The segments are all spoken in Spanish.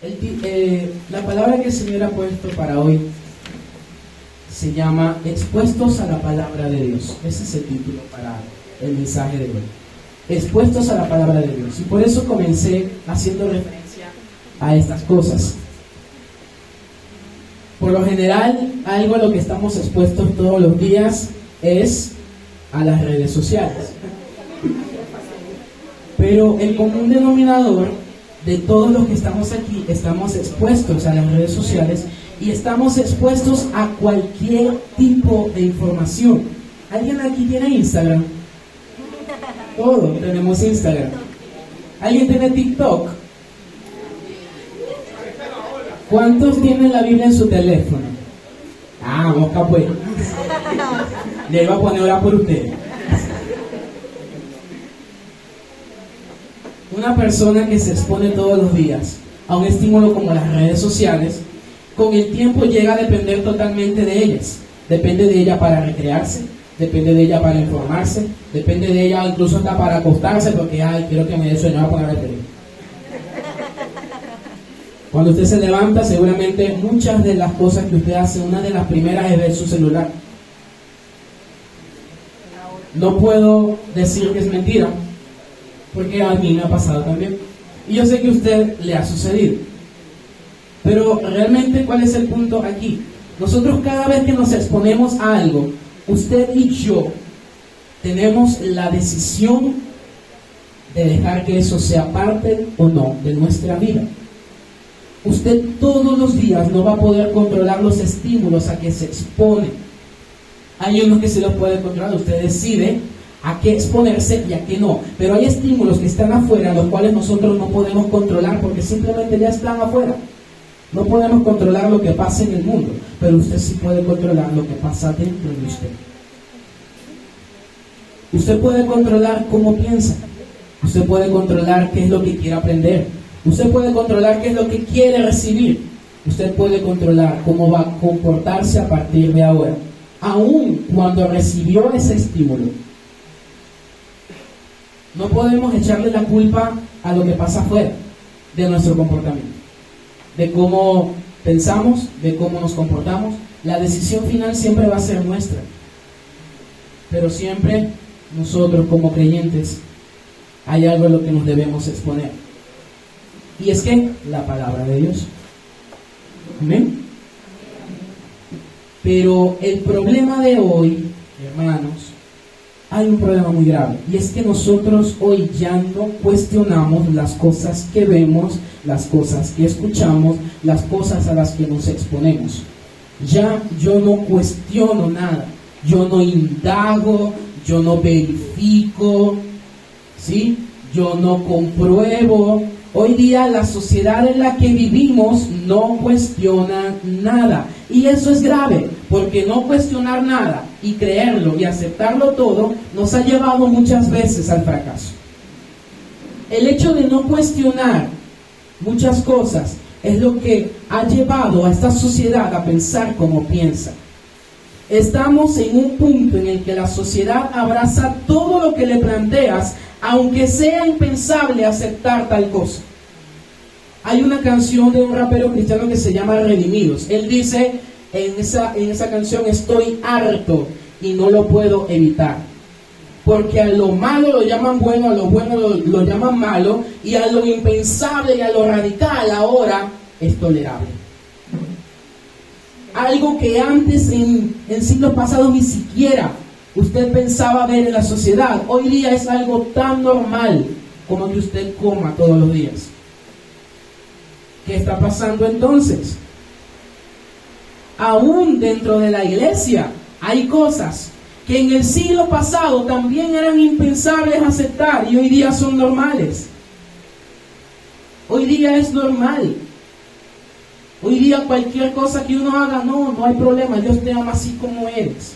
La palabra que el Señor ha puesto para hoy se llama Expuestos a la Palabra de Dios. Ese es el título para el mensaje de hoy. Expuestos a la Palabra de Dios. Y por eso comencé haciendo referencia a estas cosas. Por lo general, algo a lo que estamos expuestos todos los días es a las redes sociales. Pero el común denominador de todos los que estamos aquí, estamos expuestos a las redes sociales y estamos expuestos a cualquier tipo de información. ¿Alguien aquí tiene Instagram? Todos tenemos Instagram. ¿Alguien tiene TikTok? ¿Cuántos tienen la Biblia en su teléfono? Ah, mosca pues. Le iba a poner orar por ustedes. Una persona que se expone todos los días a un estímulo como las redes sociales, con el tiempo llega a depender totalmente de ellas. Depende de ella para recrearse, depende de ella para informarse, depende de ella incluso hasta para acostarse, porque quiero que me dé sueño, voy a poner el teléfono. Cuando usted se levanta, seguramente muchas de las cosas que usted hace, una de las primeras es ver su celular. No puedo decir que es mentira, porque a mí me ha pasado también. Y yo sé que a usted le ha sucedido. Pero realmente, ¿cuál es el punto aquí? Nosotros cada vez que nos exponemos a algo, usted y yo tenemos la decisión de dejar que eso sea parte o no de nuestra vida. Usted todos los días no va a poder controlar los estímulos a que se expone. Hay unos que sí los puede controlar, usted decide a qué exponerse y a qué no. Pero hay estímulos que están afuera, los cuales nosotros no podemos controlar porque simplemente ya están afuera. No podemos controlar lo que pasa en el mundo, pero usted sí puede controlar lo que pasa dentro de usted. Usted puede controlar cómo piensa. Usted puede controlar qué es lo que quiere aprender. Usted puede controlar qué es lo que quiere recibir. Usted puede controlar cómo va a comportarse a partir de ahora, aun cuando recibió ese estímulo. No podemos echarle la culpa a lo que pasa afuera de nuestro comportamiento, de cómo pensamos, de cómo nos comportamos. La decisión final siempre va a ser nuestra, pero siempre nosotros como creyentes hay algo en lo que nos debemos exponer, y es que la palabra de Dios. Amén. Pero el problema de hoy, hermanos, hay un problema muy grave, y es que nosotros hoy ya no cuestionamos las cosas que vemos, las cosas que escuchamos, las cosas a las que nos exponemos. Ya yo no cuestiono nada, yo no indago, yo no verifico, ¿sí? Yo no compruebo. Hoy día la sociedad en la que vivimos no cuestiona nada. Y eso es grave, porque no cuestionar nada y creerlo y aceptarlo todo nos ha llevado muchas veces al fracaso. El hecho de no cuestionar muchas cosas es lo que ha llevado a esta sociedad a pensar como piensa. Estamos en un punto en el que la sociedad abraza todo lo que le planteas, aunque sea impensable aceptar tal cosa. Hay una canción de un rapero cristiano que se llama Redimidos. Él dice en esa canción: estoy harto y no lo puedo evitar. Porque a lo malo lo llaman bueno, a lo bueno lo llaman malo, y a lo impensable y a lo radical ahora es tolerable. Algo que antes en siglos pasados ni siquiera usted pensaba ver en la sociedad, hoy día es algo tan normal como que usted coma todos los días. ¿Qué está pasando entonces? Aún dentro de la iglesia hay cosas que en el siglo pasado también eran impensables aceptar y hoy día son normales. Hoy día es normal. Hoy día cualquier cosa que uno haga, no hay problema, Dios te ama así como eres.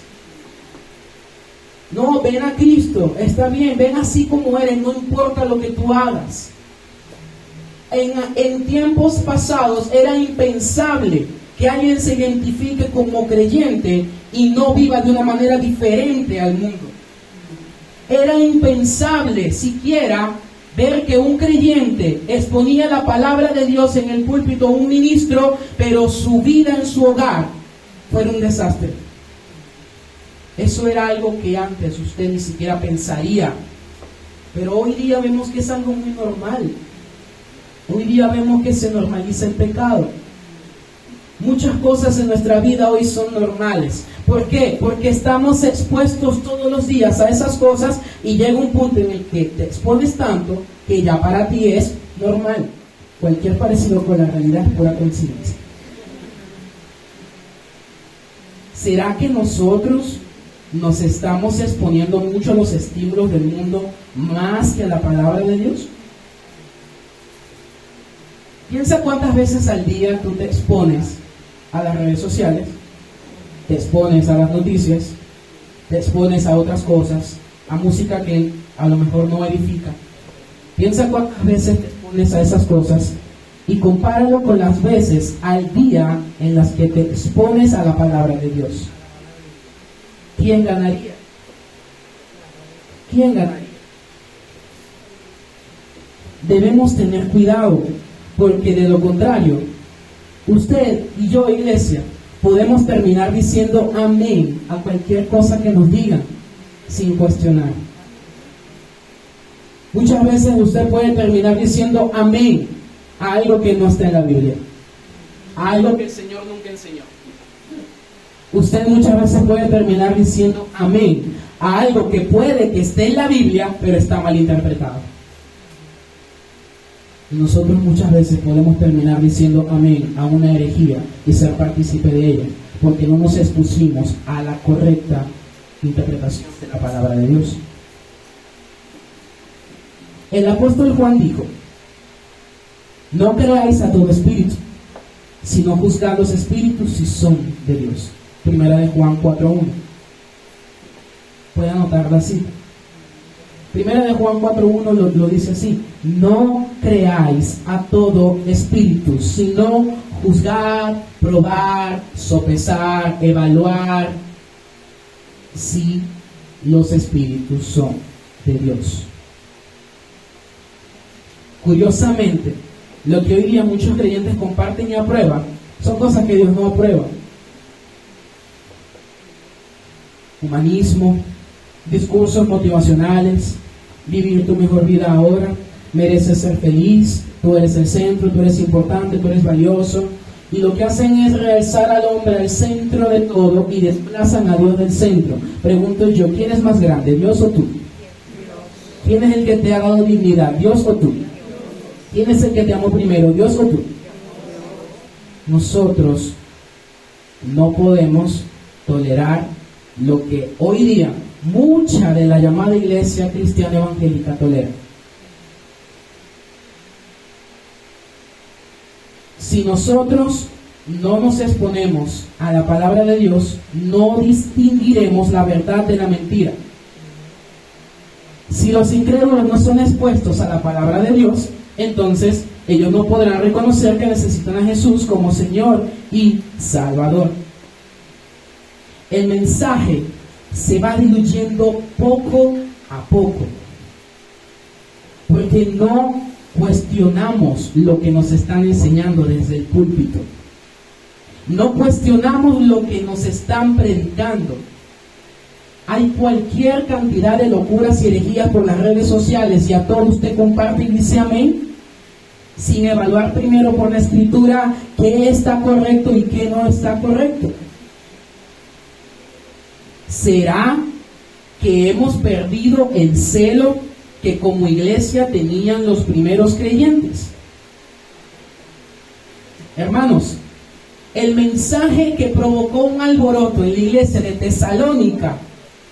No, ven a Cristo, está bien, ven así como eres, no importa lo que tú hagas. En tiempos pasados era impensable que alguien se identifique como creyente y no viva de una manera diferente al mundo. Era impensable siquiera ver que un creyente exponía la palabra de Dios en el púlpito, un ministro, pero su vida en su hogar fue un desastre. Eso era algo que antes usted ni siquiera pensaría, pero hoy día vemos que es algo muy normal. Hoy día vemos que se normaliza el pecado. Muchas cosas en nuestra vida hoy son normales. ¿Por qué? Porque estamos expuestos todos los días a esas cosas y llega un punto en el que te expones tanto que ya para ti es normal. Cualquier parecido con la realidad es pura coincidencia. ¿Será que nosotros nos estamos exponiendo mucho a los estímulos del mundo más que a la palabra de Dios? Piensa cuántas veces al día tú te expones a las redes sociales, te expones a las noticias, te expones a otras cosas, a música que a lo mejor no edifica. Piensa cuántas veces te expones a esas cosas y compáralo con las veces al día en las que te expones a la palabra de Dios. ¿Quién ganaría? ¿Quién ganaría? Debemos tener cuidado, porque de lo contrario, usted y yo, iglesia, podemos terminar diciendo amén a cualquier cosa que nos digan, sin cuestionar. Muchas veces usted puede terminar diciendo amén a algo que no está en la Biblia, a algo que el Señor nunca enseñó. Usted muchas veces puede terminar diciendo amén a algo que puede que esté en la Biblia, pero está mal interpretado. Y nosotros muchas veces podemos terminar diciendo amén a una herejía y ser partícipe de ella, porque no nos expusimos a la correcta interpretación de la palabra de Dios. El apóstol Juan dijo: no creáis a todo espíritu, sino juzgad los espíritus si son de Dios. Primera de Juan 4:1. Puede anotar la cita. Primera de Juan 4:1 lo dice así: no creáis a todo espíritu, sino juzgar, probar, sopesar, evaluar si los espíritus son de Dios. Curiosamente, lo que hoy día muchos creyentes comparten y aprueban son cosas que Dios no aprueba. Humanismo, discursos motivacionales, vivir tu mejor vida ahora, mereces ser feliz, tú eres el centro, tú eres importante, tú eres valioso. Y lo que hacen es realzar al hombre al centro de todo y desplazan a Dios del centro. Pregunto yo, ¿quién es más grande, Dios o tú? ¿Quién es el que te ha dado dignidad, Dios o tú? ¿Quién es el que te amó primero, Dios o tú? Nosotros no podemos tolerar lo que hoy día mucha de la llamada iglesia cristiana evangélica tolera. Si nosotros no nos exponemos a la palabra de Dios, no distinguiremos la verdad de la mentira. Si los incrédulos no son expuestos a la palabra de Dios, entonces ellos no podrán reconocer que necesitan a Jesús como Señor y Salvador. El mensaje se va diluyendo poco a poco, porque no cuestionamos lo que nos están enseñando desde el púlpito. No cuestionamos lo que nos están predicando. Hay cualquier cantidad de locuras y herejías por las redes sociales y a todo usted comparte y dice amén, sin evaluar primero por la escritura qué está correcto y qué no está correcto. ¿Será que hemos perdido el celo que como iglesia tenían los primeros creyentes? Hermanos, el mensaje que provocó un alboroto en la iglesia de Tesalónica,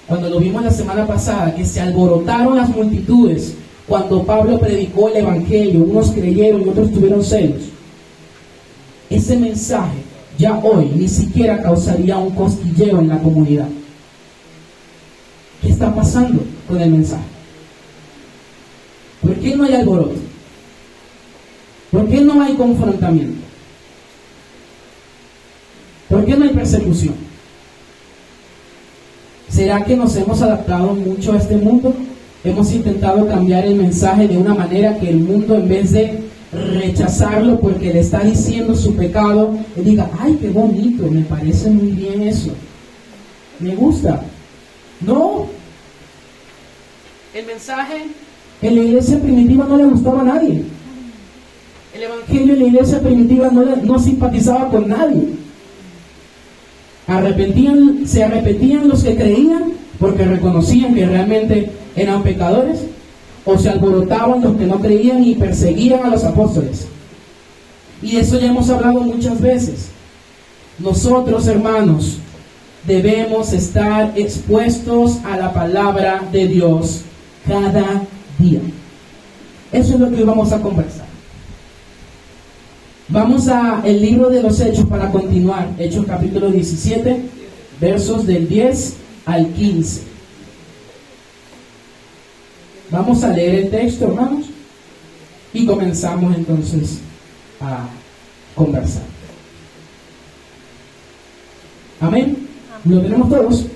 cuando lo vimos la semana pasada, que se alborotaron las multitudes cuando Pablo predicó el evangelio, unos creyeron y otros tuvieron celos. Ese mensaje ya hoy ni siquiera causaría un cosquilleo en la comunidad. ¿Qué está pasando con el mensaje? ¿Por qué no hay alboroto? ¿Por qué no hay confrontamiento? ¿Por qué no hay persecución? ¿Será que nos hemos adaptado mucho a este mundo Hemos intentado cambiar el mensaje de una manera que el mundo, en vez de rechazarlo porque le está diciendo su pecado, le diga, ay, qué bonito, me parece muy bien eso, me gusta. No, el mensaje en la iglesia primitiva no le gustaba a nadie. El evangelio en la iglesia primitiva no simpatizaba con nadie. Se arrepentían los que creían porque reconocían que realmente eran pecadores, o se alborotaban los que no creían y perseguían a los apóstoles. Y de eso ya hemos hablado muchas veces. Nosotros, hermanos, debemos estar expuestos a la palabra de Dios cada día. Eso es lo que hoy vamos a conversar. Vamos al libro de los Hechos para continuar. Hechos capítulo 17, versos del 10 al 15. Vamos a leer el texto, hermanos, y comenzamos entonces a conversar. Amén. ¿Lo tenemos todos?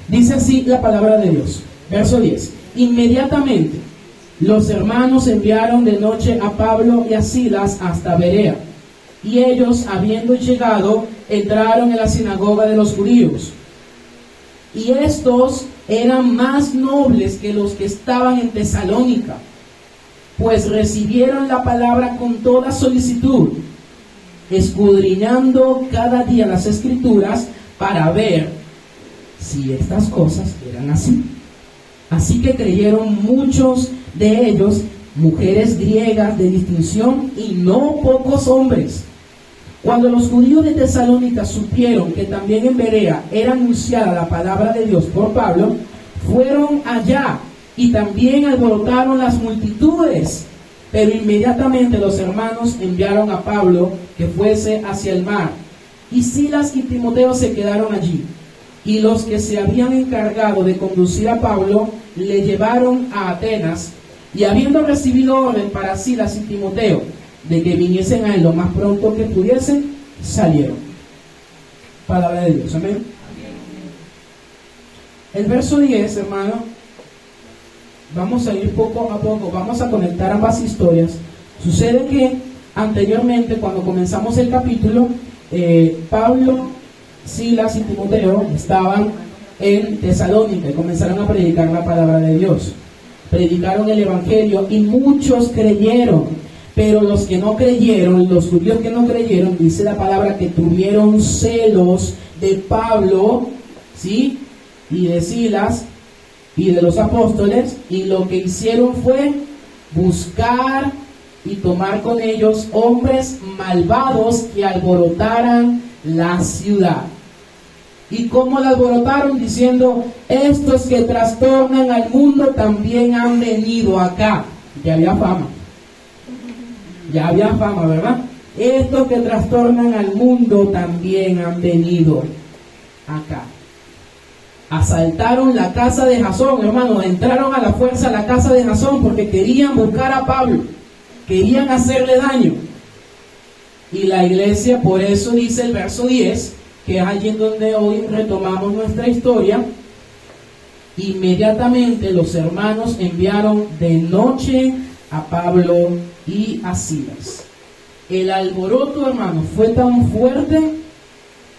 Dice así la palabra de Dios. Verso 10. Inmediatamente los hermanos enviaron de noche a Pablo y a Silas hasta Berea. Y ellos, habiendo llegado, entraron en la sinagoga de los judíos. Y estos eran más nobles que los que estaban en Tesalónica, pues recibieron la palabra con toda solicitud, escudriñando cada día las Escrituras para ver si estas cosas eran así. Así que creyeron muchos de ellos, mujeres griegas de distinción y no pocos hombres. Cuando los judíos de Tesalónica supieron que también en Berea era anunciada la palabra de Dios por Pablo, fueron allá y también alborotaron las multitudes. Pero inmediatamente los hermanos enviaron a Pablo que fuese hacia el mar. Y Silas y Timoteo se quedaron allí. Y los que se habían encargado de conducir a Pablo le llevaron a Atenas. Y habiendo recibido orden para Silas y Timoteo de que viniesen a él lo más pronto que pudiesen, salieron. Palabra de Dios, amén. El verso 10, hermano, vamos a ir poco a poco, vamos a conectar ambas historias. Sucede que anteriormente, cuando comenzamos el capítulo, Pablo, Silas y Timoteo estaban en Tesalónica y comenzaron a predicar la palabra de Dios. Predicaron el evangelio y muchos creyeron. Pero los que no creyeron, los judíos que no creyeron, dice la palabra que tuvieron celos de Pablo, ¿sí? Y de Silas y de los apóstoles, y lo que hicieron fue buscar y tomar con ellos hombres malvados que alborotaran la ciudad. ¿Y cómo la alborotaron? Diciendo, estos que trastornan al mundo también han venido acá. Ya había fama. Ya había fama, ¿verdad? Estos que trastornan al mundo también han venido acá. Asaltaron la casa de Jasón, hermano. Entraron a la fuerza a la casa de Jasón porque querían buscar a Pablo. Querían hacerle daño. Y la iglesia, por eso dice el verso 10, que es allí en donde hoy retomamos nuestra historia. Inmediatamente los hermanos enviaron de noche a Pablo y a Silas. El alboroto, hermano, fue tan fuerte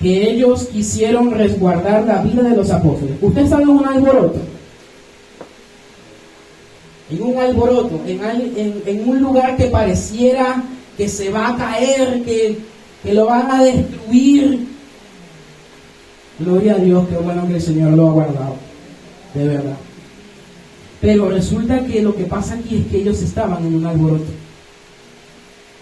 que ellos quisieron resguardar la vida de los apóstoles. ¿Usted sabe un alboroto? En un alboroto, en un lugar que pareciera que se va a caer, que lo van a destruir. Gloria a Dios, qué bueno que el Señor lo ha guardado, de verdad. Pero resulta que lo que pasa aquí es que ellos estaban en un alboroto.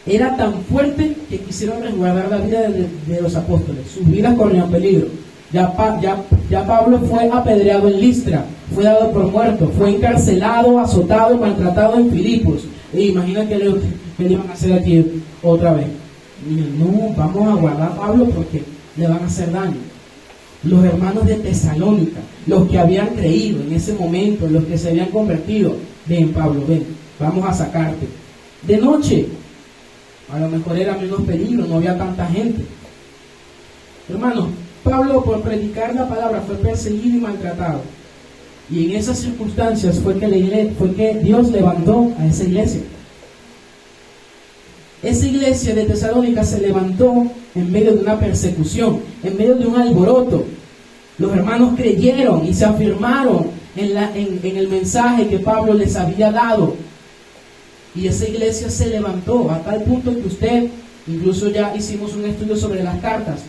Era tan fuerte que quisieron resguardar la vida de los apóstoles. Sus vidas corrían peligro. Ya Pablo fue apedreado en Listra, fue dado por muerto, fue encarcelado, azotado, maltratado en Filipos. E imagina que le iban a hacer aquí otra vez. Y no, vamos a guardar a Pablo porque le van a hacer daño. Los hermanos de Tesalónica, los que habían creído en ese momento, los que se habían convertido, ven Pablo, ven, vamos a sacarte. De noche, a lo mejor era menos peligro, no había tanta gente. Hermanos, Pablo por predicar la palabra fue perseguido y maltratado. Y en esas circunstancias fue que Dios levantó a esa iglesia. Esa iglesia de Tesalónica se levantó en medio de una persecución, en medio de un alboroto. Los hermanos creyeron y se afirmaron en el mensaje que Pablo les había dado. Y esa iglesia se levantó a tal punto que usted, incluso ya hicimos un estudio sobre las cartas.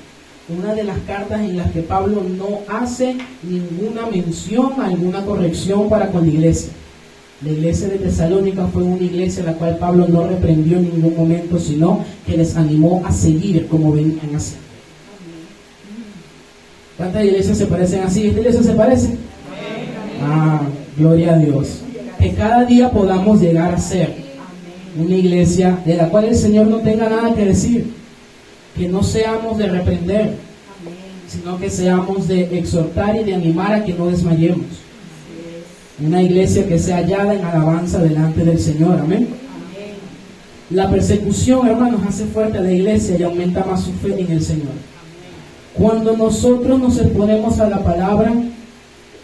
Una de las cartas en las que Pablo no hace ninguna mención, alguna corrección para con la iglesia. La iglesia de Tesalónica fue una iglesia a la cual Pablo no reprendió en ningún momento, sino que les animó a seguir como venían haciendo. ¿Cuántas iglesias se parecen así? ¿Esta iglesia se parece? Ah, gloria a Dios. Que cada día podamos llegar a ser una iglesia de la cual el Señor no tenga nada que decir. Que no seamos de reprender, sino que seamos de exhortar y de animar a que no desmayemos. Una iglesia que sea hallada en alabanza delante del Señor. Amén. La persecución, hermanos, hace fuerte a la iglesia y aumenta más su fe en el Señor. Cuando nosotros nos exponemos a la palabra,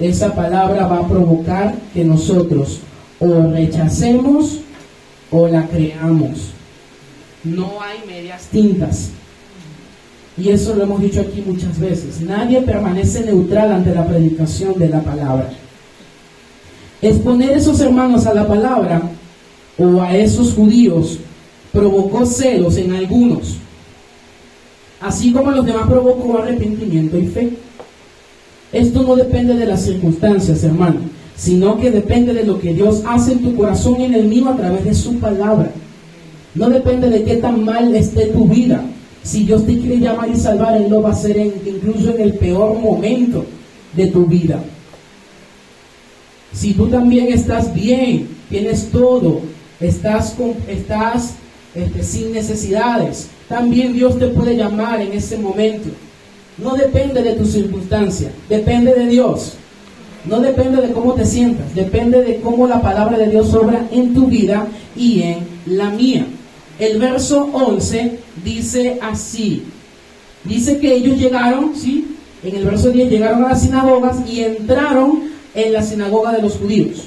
esa palabra va a provocar que nosotros o rechacemos o la creamos. No hay medias tintas. Y eso lo hemos dicho aquí muchas veces. Nadie permanece neutral ante la predicación de la palabra. Exponer a esos hermanos a la palabra o a esos judíos provocó celos en algunos, así como los demás provocó arrepentimiento y fe. Esto no depende de las circunstancias, hermano, sino que depende de lo que Dios hace en tu corazón y en el mío a través de su palabra. No depende de qué tan mal esté tu vida. Si Dios te quiere llamar y salvar, Él lo va a hacer incluso en el peor momento de tu vida. Si tú también estás bien, tienes todo, estás sin necesidades, también Dios te puede llamar en ese momento. No depende de tu circunstancia, depende de Dios. No depende de cómo te sientas, depende de cómo la palabra de Dios obra en tu vida y en la mía. El verso 11 dice así. Dice que ellos llegaron, ¿sí? En el verso 10 llegaron a las sinagogas y entraron en la sinagoga de los judíos.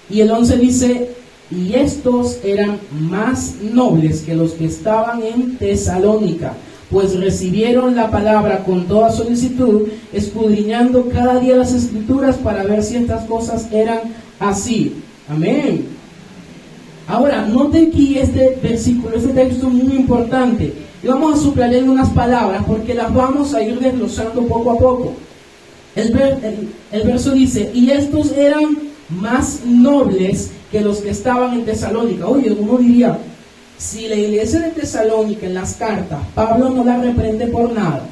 Y el 11 dice: y estos eran más nobles que los que estaban en Tesalónica, pues recibieron la palabra con toda solicitud, escudriñando cada día las escrituras para ver si estas cosas eran así. Amén. Ahora, note aquí este versículo, este texto muy importante. Y vamos a subrayar unas palabras porque las vamos a ir desglosando poco a poco. El verso dice: y estos eran más nobles que los que estaban en Tesalónica. Oye, uno diría, si la iglesia de Tesalónica en las cartas, Pablo no la reprende por nada,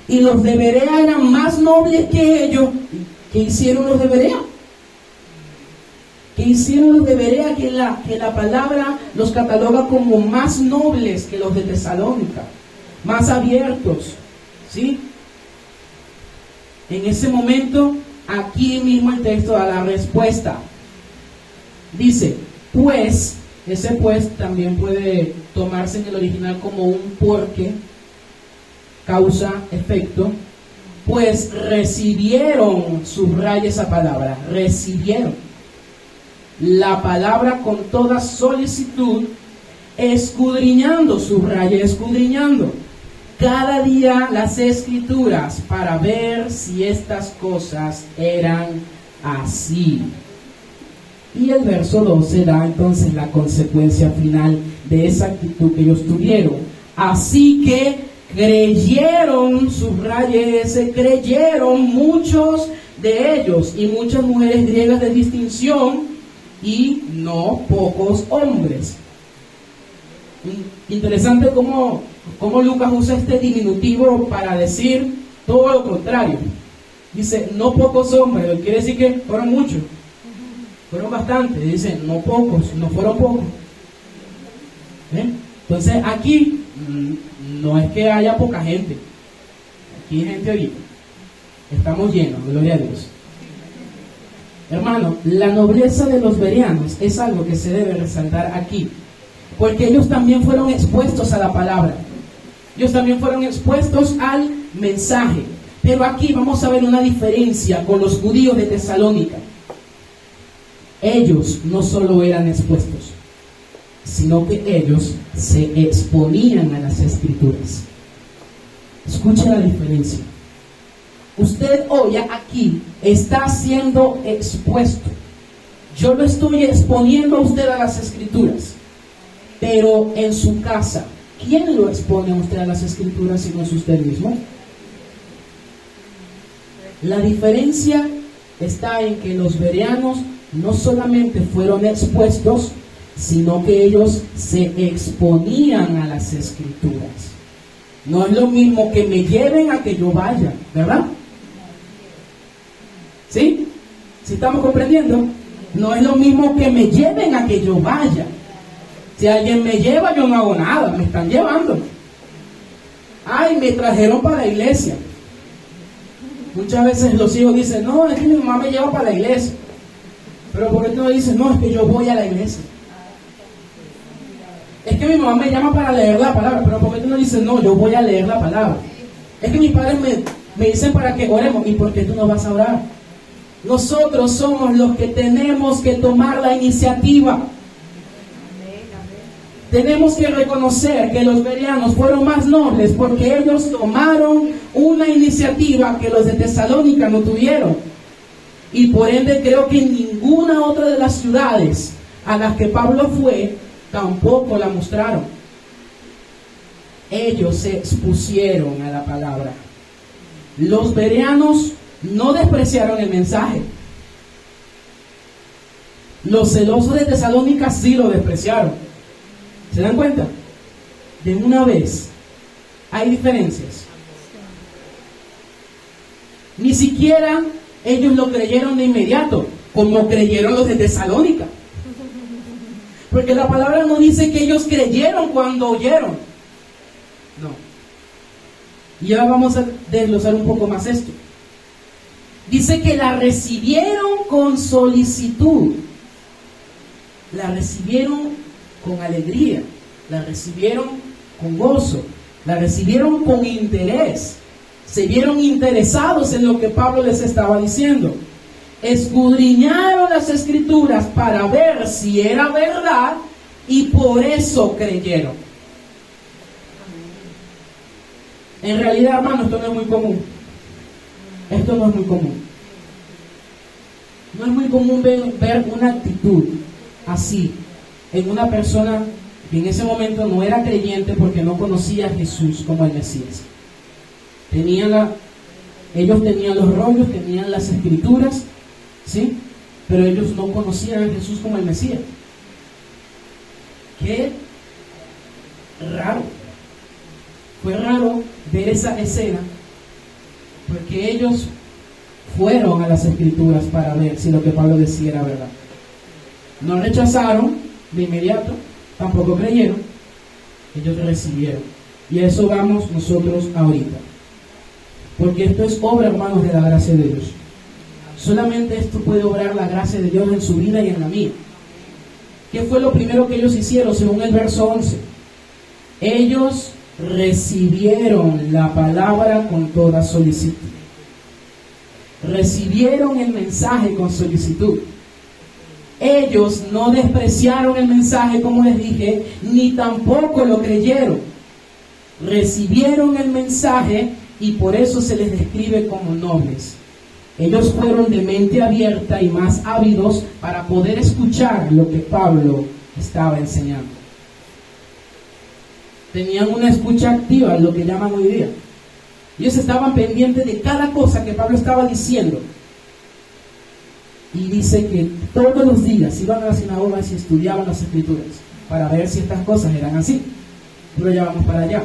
y los de Berea eran más nobles que ellos, ¿qué hicieron los de Berea? ¿Qué hicieron los de Berea que la palabra los cataloga como más nobles que los de Tesalónica? Más abiertos, ¿sí? En ese momento, aquí mismo el texto da la respuesta. Dice, pues, ese pues también puede tomarse en el original como un porque, causa, efecto. Pues recibieron, subraya esa palabra, recibieron la palabra con toda solicitud, escudriñando, subraya, escudriñando cada día las escrituras para ver si estas cosas eran así. Y el verso 12 da entonces la consecuencia final de esa actitud que ellos tuvieron. Así que creyeron, subraye ese, creyeron muchos de ellos y muchas mujeres griegas de distinción y no pocos hombres. Interesante cómo Lucas usa este diminutivo para decir todo lo contrario. Dice, no pocos hombres, lo que quiere decir que fueron muchos. Fueron bastantes, dice, no pocos, no fueron pocos. Entonces aquí no es que haya poca gente, aquí hay gente ahorita, estamos llenos, gloria a Dios. Hermano, la nobleza de los bereanos es algo que se debe resaltar aquí, porque ellos también fueron expuestos a la palabra, ellos también fueron expuestos al mensaje, Pero aquí vamos a ver una diferencia con los judíos de Tesalónica. Ellos no solo eran expuestos, sino que ellos se exponían a las Escrituras. Escuche la diferencia. Usted hoy aquí está siendo expuesto. Yo lo estoy exponiendo a usted a las Escrituras. Pero en su casa, ¿quién lo expone a usted a las Escrituras si no es usted mismo? La diferencia está en que los bereanos no solamente fueron expuestos, sino que ellos se exponían a las Escrituras. No es lo mismo que me lleven a que yo vaya, ¿verdad? ¿Sí? ¿Sí estamos comprendiendo? No es lo mismo que me lleven a que yo vaya. Si alguien me lleva, yo no hago nada, me están llevando. Ay, me trajeron para la iglesia. Muchas veces los hijos dicen, no, es que mi mamá me lleva para la iglesia. Pero ¿por qué tú no dices, no, es que yo voy a la iglesia? Es que mi mamá me llama para leer la palabra, pero ¿por qué tú no dices, no, yo voy a leer la palabra? Es que mis padres me dicen para que oremos, ¿y por qué tú no vas a orar? Nosotros somos los que tenemos que tomar la iniciativa. Tenemos que reconocer que los bereanos fueron más nobles porque ellos tomaron una iniciativa que los de Tesalónica no tuvieron. Y por ende creo que ninguna otra de las ciudades a las que Pablo fue tampoco la mostraron. Ellos se expusieron a la palabra. Los bereanos no despreciaron el mensaje. Los celosos de Tesalónica sí lo despreciaron. ¿Se dan cuenta? De una vez hay diferencias. Ni siquiera ellos lo creyeron de inmediato, como creyeron los de Tesalónica. Porque la palabra no dice que ellos creyeron cuando oyeron. No. Y ahora vamos a desglosar un poco más esto. Dice que la recibieron con solicitud. La recibieron con alegría, la recibieron con gozo, la recibieron con interés, se vieron interesados en lo que Pablo les estaba diciendo, escudriñaron las Escrituras para ver si era verdad y por eso creyeron. En realidad, hermano, esto no es muy común. Esto no es muy común. No es muy común ver una actitud así en una persona que en ese momento no era creyente porque no conocía a Jesús como el Mesías. Ellos tenían los rollos, tenían las Escrituras, ¿sí? Pero ellos no conocían a Jesús como el Mesías. Qué raro. Fue raro ver esa escena porque ellos fueron a las Escrituras para ver si lo que Pablo decía era verdad. No rechazaron de inmediato, tampoco creyeron, ellos recibieron. Y a eso vamos nosotros ahorita. Porque esto es obra, hermanos, de la gracia de Dios. Solamente esto puede obrar la gracia de Dios en su vida y en la mía. ¿Qué fue lo primero que ellos hicieron según el verso 11? Ellos recibieron la palabra con toda solicitud. Recibieron el mensaje con solicitud. Ellos no despreciaron el mensaje, como les dije, ni tampoco lo creyeron. Recibieron el mensaje y por eso se les describe como nobles. Ellos fueron de mente abierta y más ávidos para poder escuchar lo que Pablo estaba enseñando. Tenían una escucha activa, lo que llaman hoy día. Ellos estaban pendientes de cada cosa que Pablo estaba diciendo. Y dice que todos los días iban a la sinagoga y estudiaban las Escrituras para ver si estas cosas eran así. Pero ya vamos para allá.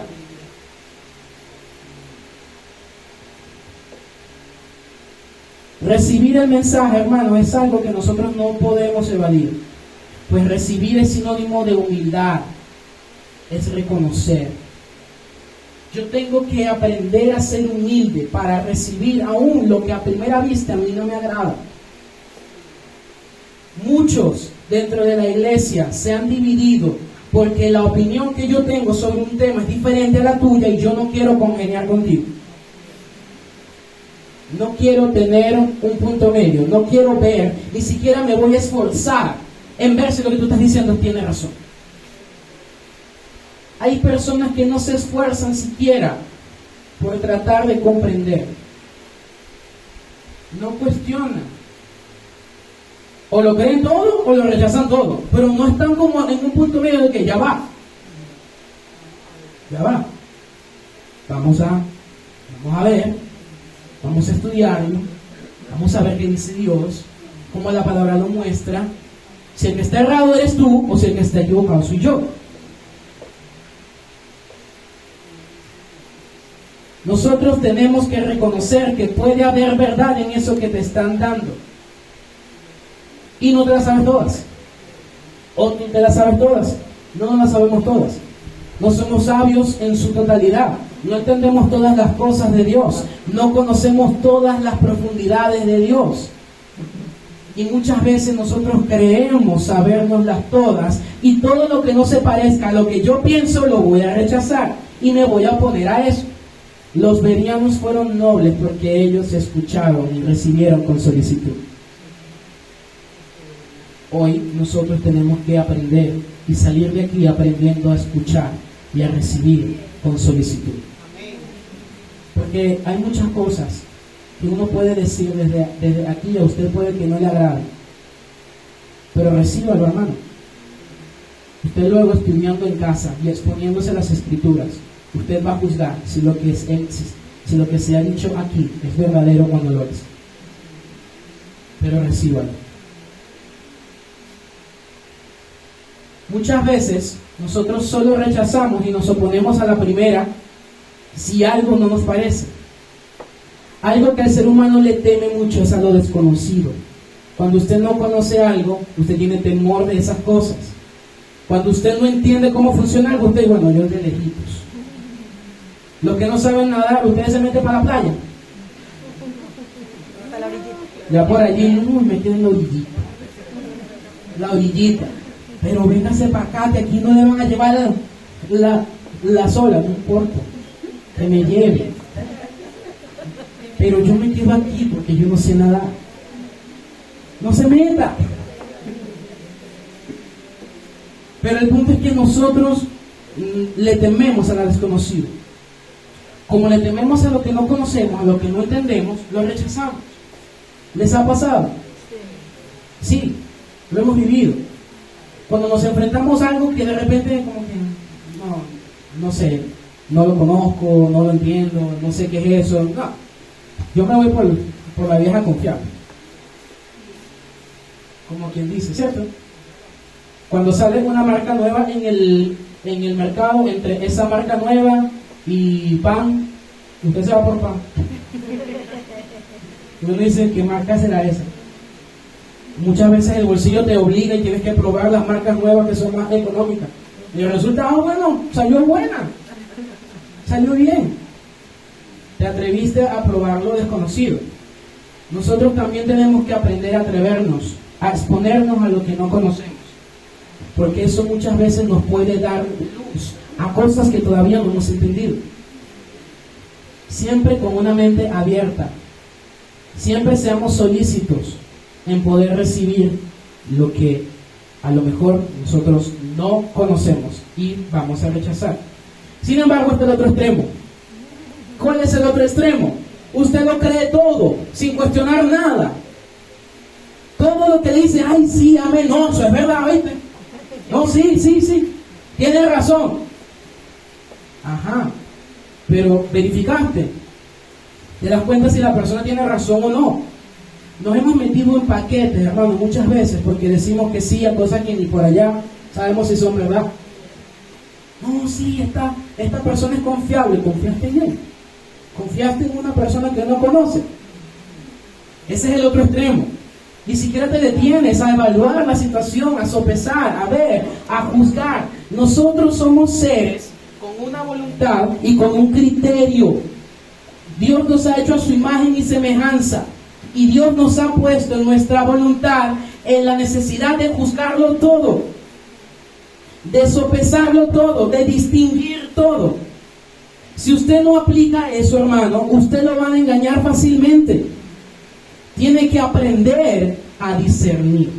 Recibir el mensaje, hermano, es algo que nosotros no podemos evadir. Pues recibir es sinónimo de humildad, es reconocer. Yo tengo que aprender a ser humilde para recibir aún lo que a primera vista a mí no me agrada. Muchos dentro de la iglesia se han dividido porque la opinión que yo tengo sobre un tema es diferente a la tuya y yo no quiero congeniar contigo. no quiero tener un punto medio, no quiero ver, ni siquiera me voy a esforzar en ver si lo que tú estás diciendo tiene razón. Hay personas que no se esfuerzan siquiera por tratar de comprender. No cuestionan. O lo creen todo o lo rechazan todo. Pero no están como en un punto medio de que ya va. Ya va. Vamos a ver. Vamos a estudiarlo. Vamos a ver qué dice Dios. Cómo la palabra lo muestra. Si el que está errado eres tú o si el que está equivocado soy yo. Nosotros tenemos que reconocer que puede haber verdad en eso que te están dando. Y no te las sabes todas. O tú te las sabes todas. No las sabemos todas. No somos sabios en su totalidad. No entendemos todas las cosas de Dios. No conocemos todas las profundidades de Dios. Y muchas veces nosotros creemos sabérnoslas todas. Y todo lo que no se parezca a lo que yo pienso lo voy a rechazar. Y me voy a oponer a eso. Los bereanos fueron nobles porque ellos escucharon y recibieron con solicitud. Hoy nosotros tenemos que aprender y salir de aquí aprendiendo a escuchar y a recibir con solicitud. Porque hay muchas cosas que uno puede decir desde aquí, a usted puede que no le agrade, pero recíbalo, hermano. Usted luego estudiando en casa y exponiéndose a las escrituras, usted va a juzgar si lo que se ha dicho aquí es verdadero o no lo es. Pero recíbalo. Muchas veces nosotros solo rechazamos y nos oponemos a la primera si algo no nos parece. Algo que al ser humano le teme mucho es a lo desconocido. Cuando usted no conoce algo, usted tiene temor de esas cosas. Cuando usted no entiende cómo funciona algo, usted dice, bueno, yo de lejitos. Los que no saben nadar, ustedes se meten para la playa. Ya por allí, me quedo en la orillita. La orillita. Pero véngase para acá, que aquí no le van a llevar la olas, no importa. Que me lleve. Pero yo me quedo aquí porque yo no sé nadar. No se meta. Pero el punto es que nosotros le tememos a lo desconocido. Como le tememos a lo que no conocemos, a lo que no entendemos, lo rechazamos. ¿Les ha pasado? Sí, lo hemos vivido. Cuando nos enfrentamos a algo que de repente como que no sé, no lo conozco, no lo entiendo, no sé qué es eso. No, yo me voy por la vieja confiable. Como quien dice, ¿cierto? Cuando sale una marca nueva en el mercado, entre esa marca nueva y pan, usted se va por pan. Y uno dice, ¿qué marca será esa? Muchas veces el bolsillo te obliga y tienes que probar las marcas nuevas que son más económicas. Y el resultado, bueno, salió buena, salió bien. Te atreviste a probar lo desconocido. Nosotros también tenemos que aprender a atrevernos, a exponernos a lo que no conocemos. Porque eso muchas veces nos puede dar luz a cosas que todavía no hemos entendido. Siempre con una mente abierta. Siempre seamos solícitos en poder recibir lo que a lo mejor nosotros no conocemos y vamos a rechazar. Sin embargo, este es el otro extremo. ¿Cuál es el otro extremo? Usted lo cree todo, sin cuestionar nada. Todo lo que le dice, ay, sí, amén, no, eso es verdad, ¿viste? No, sí, tiene razón. Ajá, pero verificaste. Te das cuenta si la persona tiene razón o no. Nos hemos metido en paquetes, hermano, muchas veces porque decimos que sí a cosas que ni por allá sabemos si son verdad. No, sí, esta persona es confiable. ¿Confiaste en él? ¿Confiaste en una persona que no conoce? Ese es el otro extremo. Ni siquiera te detienes a evaluar la situación, a sopesar, a ver, a juzgar. Nosotros somos seres con una voluntad y con un criterio. Dios nos ha hecho a su imagen y semejanza. Y Dios nos ha puesto en nuestra voluntad en la necesidad de juzgarlo todo, de sopesarlo todo, de distinguir todo. Si usted no aplica eso, hermano, usted lo va a engañar fácilmente. Tiene que aprender a discernir,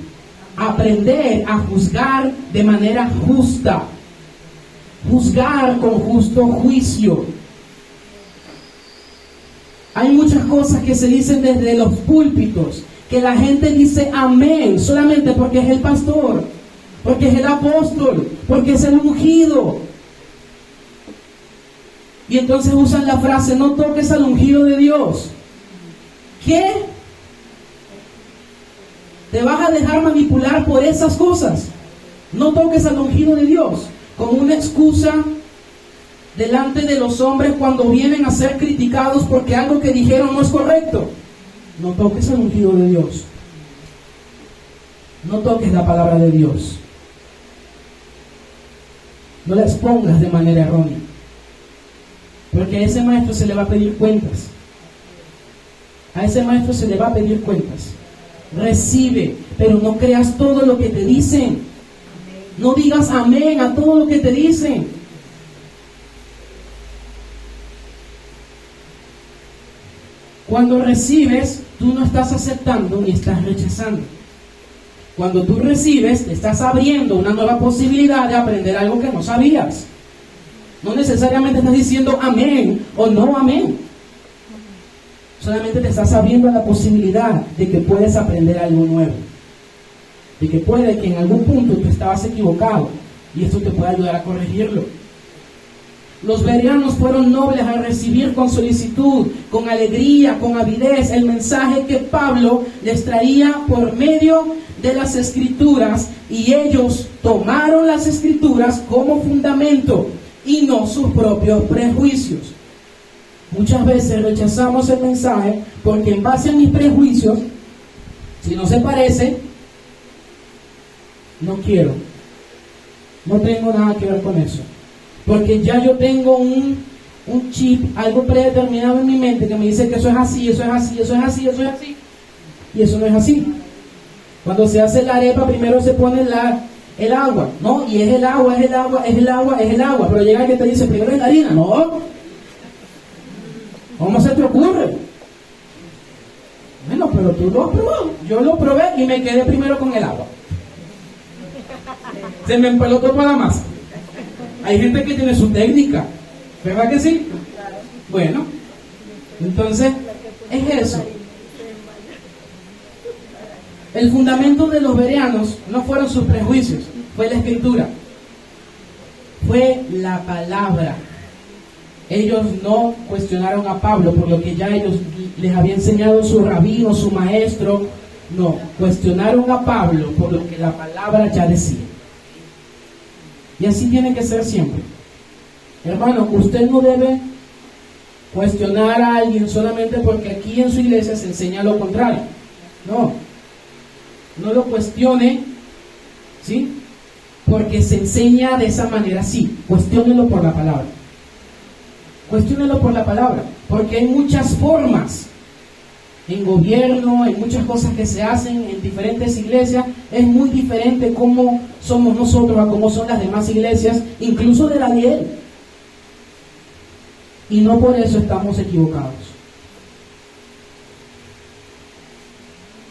aprender a juzgar de manera justa, juzgar con justo juicio. Hay muchas cosas que se dicen desde los púlpitos, que la gente dice amén solamente porque es el pastor, porque es el apóstol, porque es el ungido. Y entonces usan la frase, no toques al ungido de Dios. ¿Qué? ¿Te vas a dejar manipular por esas cosas? No toques al ungido de Dios, como una excusa delante de los hombres cuando vienen a ser criticados porque algo que dijeron no es correcto. No toques al ungido de Dios. No toques la palabra de Dios. No la expongas de manera errónea. Porque a ese maestro se le va a pedir cuentas. A ese maestro se le va a pedir cuentas. Recibe, pero no creas todo lo que te dicen. No digas amén a todo lo que te dicen. Cuando recibes, tú no estás aceptando ni estás rechazando. Cuando tú recibes, te estás abriendo una nueva posibilidad de aprender algo que no sabías. No necesariamente estás diciendo amén o no amén. Solamente te estás abriendo a la posibilidad de que puedes aprender algo nuevo. De que puede que en algún punto tú estabas equivocado y esto te puede ayudar a corregirlo. Los bereanos fueron nobles al recibir con solicitud, con alegría, con avidez el mensaje que Pablo les traía por medio de las Escrituras, y ellos tomaron las Escrituras como fundamento y no sus propios prejuicios. Muchas veces rechazamos el mensaje porque en base a mis prejuicios, si no se parece, no quiero, no tengo nada que ver con eso. Porque ya yo tengo un chip, algo predeterminado en mi mente que me dice que eso es así, eso es así, eso es así, eso es así. Y eso no es así. Cuando se hace la arepa, primero se pone el agua, ¿no? Y es el agua, es el agua, es el agua, es el agua. Pero llega el que te dice, primero es la harina, ¿no? ¿Cómo se te ocurre? Bueno, pero tú lo has probado. Yo lo probé y me quedé primero con el agua. Se me empelotó toda la masa. Hay gente que tiene su técnica, ¿verdad que sí? Bueno, entonces es eso. El fundamento de los bereanos no fueron sus prejuicios, fue la Escritura, fue la palabra. Ellos no cuestionaron a Pablo por lo que ya ellos les había enseñado su rabino, su maestro. No, cuestionaron a Pablo por lo que la palabra ya decía. Y así tiene que ser siempre. Hermano, usted no debe cuestionar a alguien solamente porque aquí en su iglesia se enseña lo contrario. No, no lo cuestione, ¿sí? Porque se enseña de esa manera, sí. Cuestiónelo por la palabra. Cuestiónelo por la palabra, porque hay muchas formas. En gobierno, hay muchas cosas que se hacen en diferentes iglesias. Es muy diferente cómo somos nosotros a cómo son las demás iglesias, incluso de la de él. Y no por eso estamos equivocados.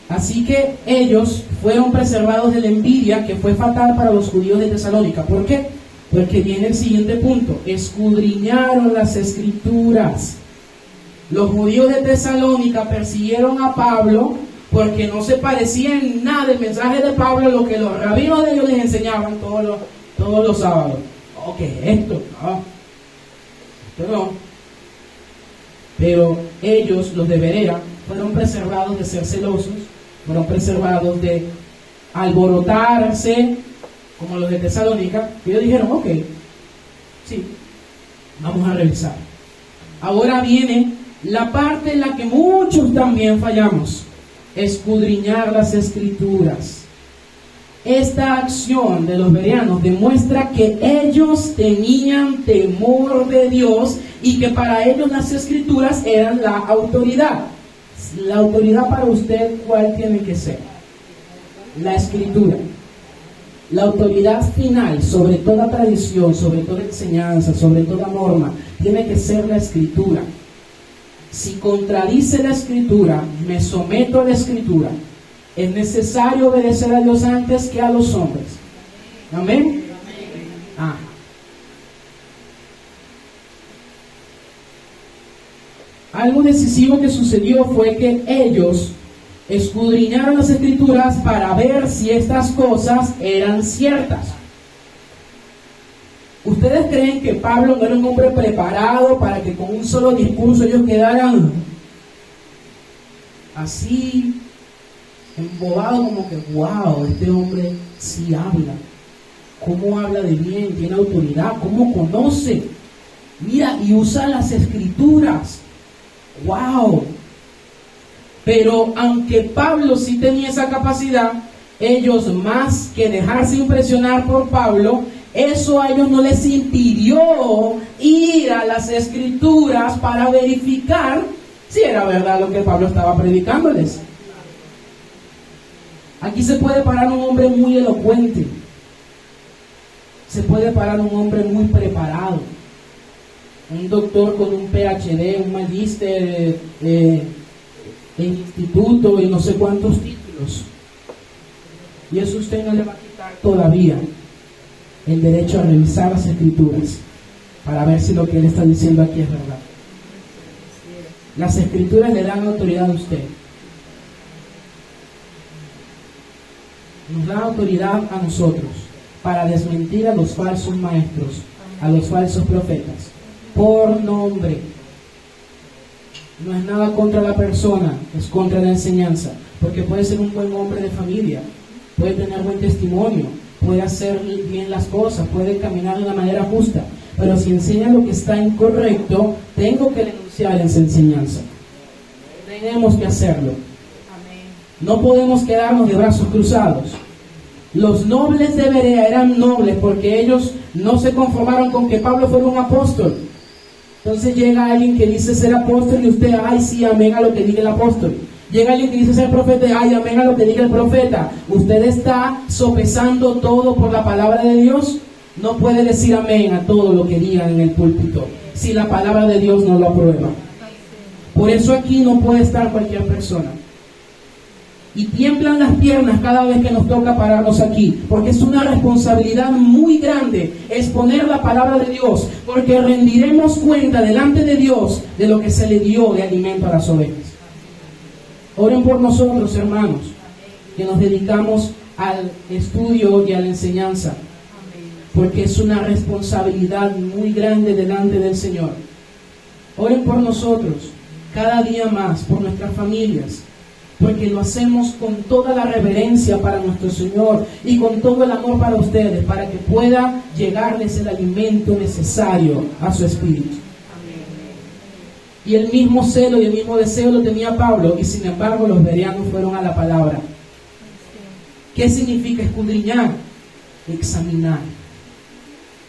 Así que ellos fueron preservados de la envidia que fue fatal para los judíos de Tesalónica. ¿Por qué? Porque viene el siguiente punto. Escudriñaron las Escrituras. Los judíos de Tesalónica persiguieron a Pablo porque no se parecía en nada el mensaje de Pablo a lo que los rabinos de ellos les enseñaban todos los sábados. Ok, esto no. Pero ellos, los de Berea, fueron preservados de ser celosos, fueron preservados de alborotarse como los de Tesalónica. Y ellos dijeron, ok, sí, vamos a revisar. Ahora viene la parte en la que muchos también fallamos: escudriñar las Escrituras. Esta acción de los bereanos demuestra que ellos tenían temor de Dios y que para ellos las Escrituras eran la autoridad. La autoridad para usted, ¿cuál tiene que ser? La Escritura. La autoridad final sobre toda tradición, sobre toda enseñanza, sobre toda norma, tiene que ser la Escritura. Si contradice la Escritura, me someto a la Escritura. Es necesario obedecer a Dios antes que a los hombres. ¿Amén? Ah. Algo decisivo que sucedió fue que ellos escudriñaron las Escrituras para ver si estas cosas eran ciertas. ¿Ustedes creen que Pablo no era un hombre preparado para que con un solo discurso ellos quedaran así, embobados, como que wow, este hombre sí habla? ¿Cómo habla de bien? ¿Tiene autoridad? ¿Cómo conoce? Mira, y usa las Escrituras. ¡Wow! Pero aunque Pablo sí tenía esa capacidad, ellos, más que dejarse impresionar por Pablo, eso a ellos no les impidió ir a las Escrituras para verificar si era verdad lo que Pablo estaba predicándoles. Aquí se puede parar un hombre muy elocuente, se puede parar un hombre muy preparado, un doctor con un PhD, un magíster en instituto y no sé cuántos títulos, y eso usted no le va a quitar todavía el derecho a revisar las Escrituras para ver si lo que él está diciendo aquí es verdad. Las Escrituras le dan autoridad a usted. Nos da autoridad a nosotros para desmentir a los falsos maestros, a los falsos profetas, por nombre. No es nada contra la persona, es contra la enseñanza, porque puede ser un buen hombre de familia, puede tener buen testimonio, puede hacer bien las cosas, puede caminar de una manera justa, pero si enseña lo que está incorrecto, tengo que denunciar esa enseñanza. Tenemos que hacerlo. No podemos quedarnos de brazos cruzados. Los nobles de Berea eran nobles porque ellos no se conformaron con que Pablo fuera un apóstol. Entonces llega alguien que dice ser apóstol y usted, ay sí, amén a lo que diga el apóstol. Llega alguien que dice ser profeta y, ay, amén a lo que diga el profeta. Usted está sopesando todo por la palabra de Dios. No puede decir amén a todo lo que digan en el púlpito si la palabra de Dios no lo aprueba. Por eso aquí no puede estar cualquier persona. Y tiemblan las piernas cada vez que nos toca pararnos aquí, porque es una responsabilidad muy grande exponer la palabra de Dios, porque rendiremos cuenta delante de Dios de lo que se le dio de alimento a las ovejas. Oren por nosotros, hermanos, que nos dedicamos al estudio y a la enseñanza, porque es una responsabilidad muy grande delante del Señor. Oren por nosotros, cada día más, por nuestras familias, porque lo hacemos con toda la reverencia para nuestro Señor y con todo el amor para ustedes, para que pueda llegarles el alimento necesario a su espíritu. Y el mismo celo y el mismo deseo lo tenía Pablo, y sin embargo los bereanos fueron a la palabra. ¿Qué significa escudriñar? Examinar.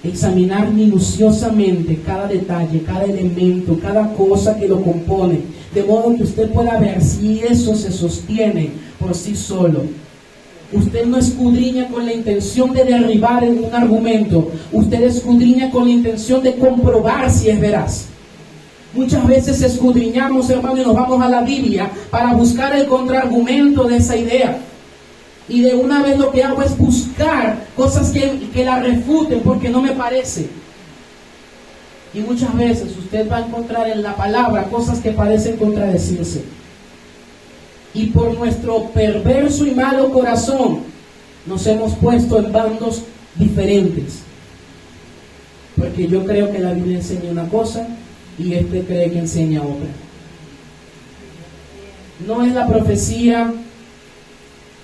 Examinar minuciosamente cada detalle, cada elemento, cada cosa que lo compone, de modo que usted pueda ver si eso se sostiene por sí solo. Usted no escudriña con la intención de derribar un argumento, usted escudriña con la intención de comprobar si es veraz. Muchas veces escudriñamos, hermano, y nos vamos a la Biblia para buscar el contraargumento de esa idea. Y de una vez lo que hago es buscar cosas que la refuten porque no me parece. Y muchas veces usted va a encontrar en la palabra cosas que parecen contradecirse. Y por nuestro perverso y malo corazón nos hemos puesto en bandos diferentes. Porque yo creo que la Biblia enseña una cosa y este cree que enseña otra. No es la profecía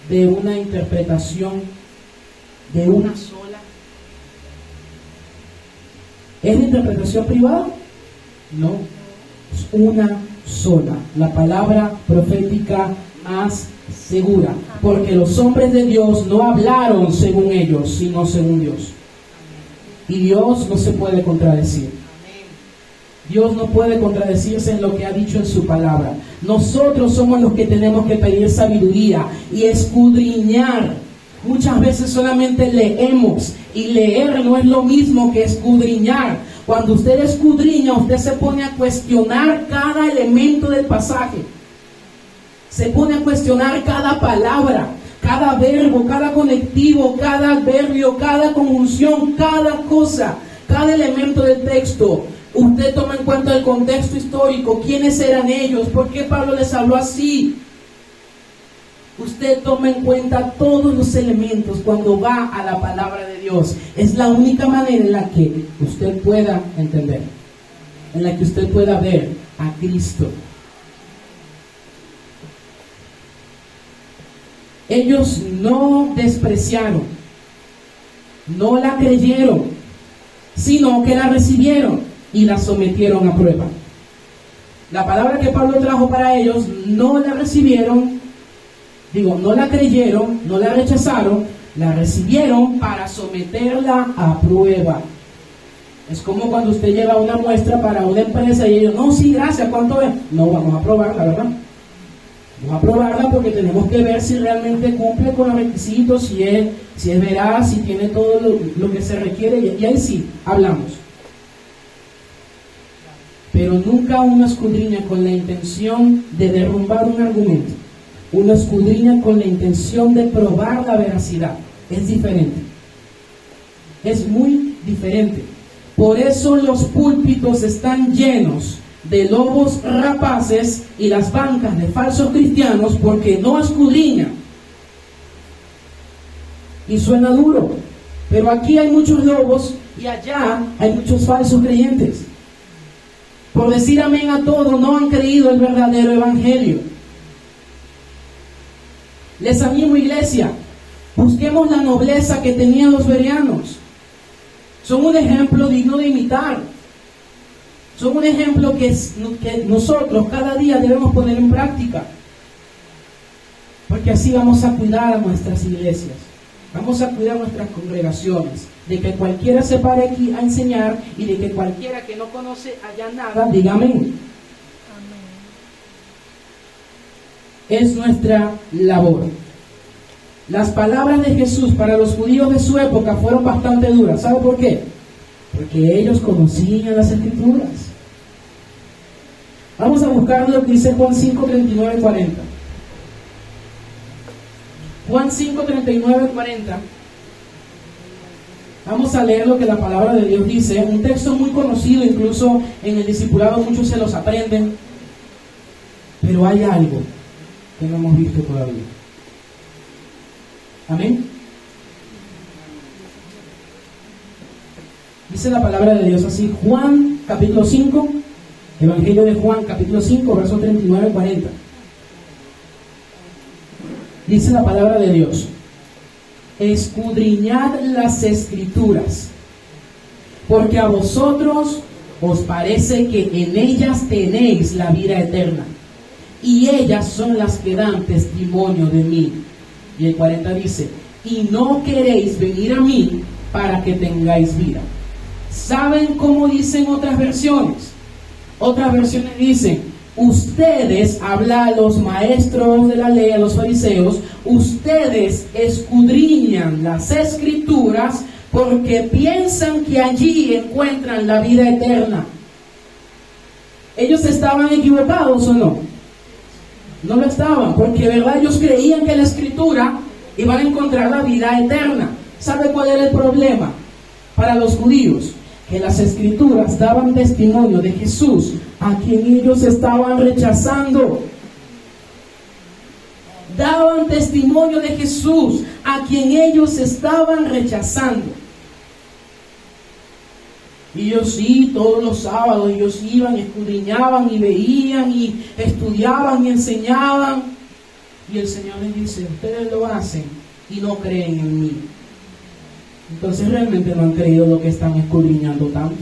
de una interpretación de una sola. ¿Es de interpretación privada? No, es una sola, la palabra profética más segura, porque los hombres de Dios no hablaron según ellos, sino según Dios. Y Dios no se puede contradecir. Dios no puede contradecirse en lo que ha dicho en su palabra. Nosotros somos los que tenemos que pedir sabiduría y escudriñar. Muchas veces solamente leemos, y leer no es lo mismo que escudriñar, Cuando usted escudriña, usted se pone a cuestionar cada elemento del pasaje. Se pone a cuestionar cada palabra, cada verbo, cada conectivo, cada adverbio, cada conjunción, cada cosa, cada elemento del texto. Usted toma en cuenta el contexto histórico, quiénes eran ellos, por qué Pablo les habló así. Usted toma en cuenta todos los elementos cuando va a la palabra de Dios. Es la única manera en la que usted pueda entender, en la que usted pueda ver a Cristo. Ellos no despreciaron, no la creyeron, sino que la recibieron y la sometieron a prueba. La palabra que Pablo trajo para ellos, no la recibieron, no la creyeron, no la rechazaron, la recibieron para someterla a prueba. Es como cuando usted lleva una muestra para una empresa y ellos, no, sí, gracias, ¿cuánto es? No, vamos a probarla, ¿verdad? Vamos a probarla porque tenemos que ver si realmente cumple con los requisitos, si es veraz, si tiene todo lo que se requiere, y ahí sí, hablamos. Pero nunca uno escudriña con la intención de derrumbar un argumento. Uno escudriña con la intención de probar la veracidad. Es diferente. Es muy diferente. Por eso los púlpitos están llenos de lobos rapaces y las bancas de falsos cristianos, porque no escudriñan. Y suena duro, pero aquí hay muchos lobos y allá hay muchos falsos creyentes. Por decir amén a todo, no han creído el verdadero evangelio. Les animo, iglesia, busquemos la nobleza que tenían los bereanos. Son un ejemplo digno de imitar. Son un ejemplo que nosotros cada día debemos poner en práctica. Porque así vamos a cuidar a nuestras iglesias. Vamos a cuidar nuestras congregaciones. De que cualquiera se pare aquí a enseñar y de que cualquiera que no conoce allá nada, diga amén. Es nuestra labor. Las palabras de Jesús para los judíos de su época fueron bastante duras. ¿Sabe por qué? Porque ellos conocían las Escrituras. Vamos a buscar lo que dice Juan 5, 39, 40. Juan 5, 39, 40. Vamos a leer lo que la palabra de Dios dice. Un texto muy conocido, incluso en el discipulado muchos se los aprenden. Pero hay algo que no hemos visto todavía. Amén. Dice la palabra de Dios así, Juan capítulo 5, Evangelio de Juan capítulo 5, versos 39 y 40. Dice la palabra de Dios: escudriñad las Escrituras, porque a vosotros os parece que en ellas tenéis la vida eterna, y ellas son las que dan testimonio de mí. Y el 40 dice: y no queréis venir a mí para que tengáis vida. ¿Saben cómo dicen otras versiones? Otras versiones dicen: ustedes, habla a los maestros de la ley, a los fariseos, ustedes escudriñan las Escrituras porque piensan que allí encuentran la vida eterna. ¿Ellos estaban equivocados o no? No lo estaban, porque verdad ellos creían que la Escritura iban a encontrar la vida eterna. ¿Sabe cuál era el problema para los judíos? Que las Escrituras daban testimonio de Jesús, a quien ellos estaban rechazando. Daban testimonio de Jesús, a quien ellos estaban rechazando. Y ellos sí, todos los sábados ellos iban, escudriñaban y veían y estudiaban y enseñaban. Y el Señor les dice: ustedes lo hacen y no creen en mí. Entonces realmente no han creído lo que están escudriñando tanto.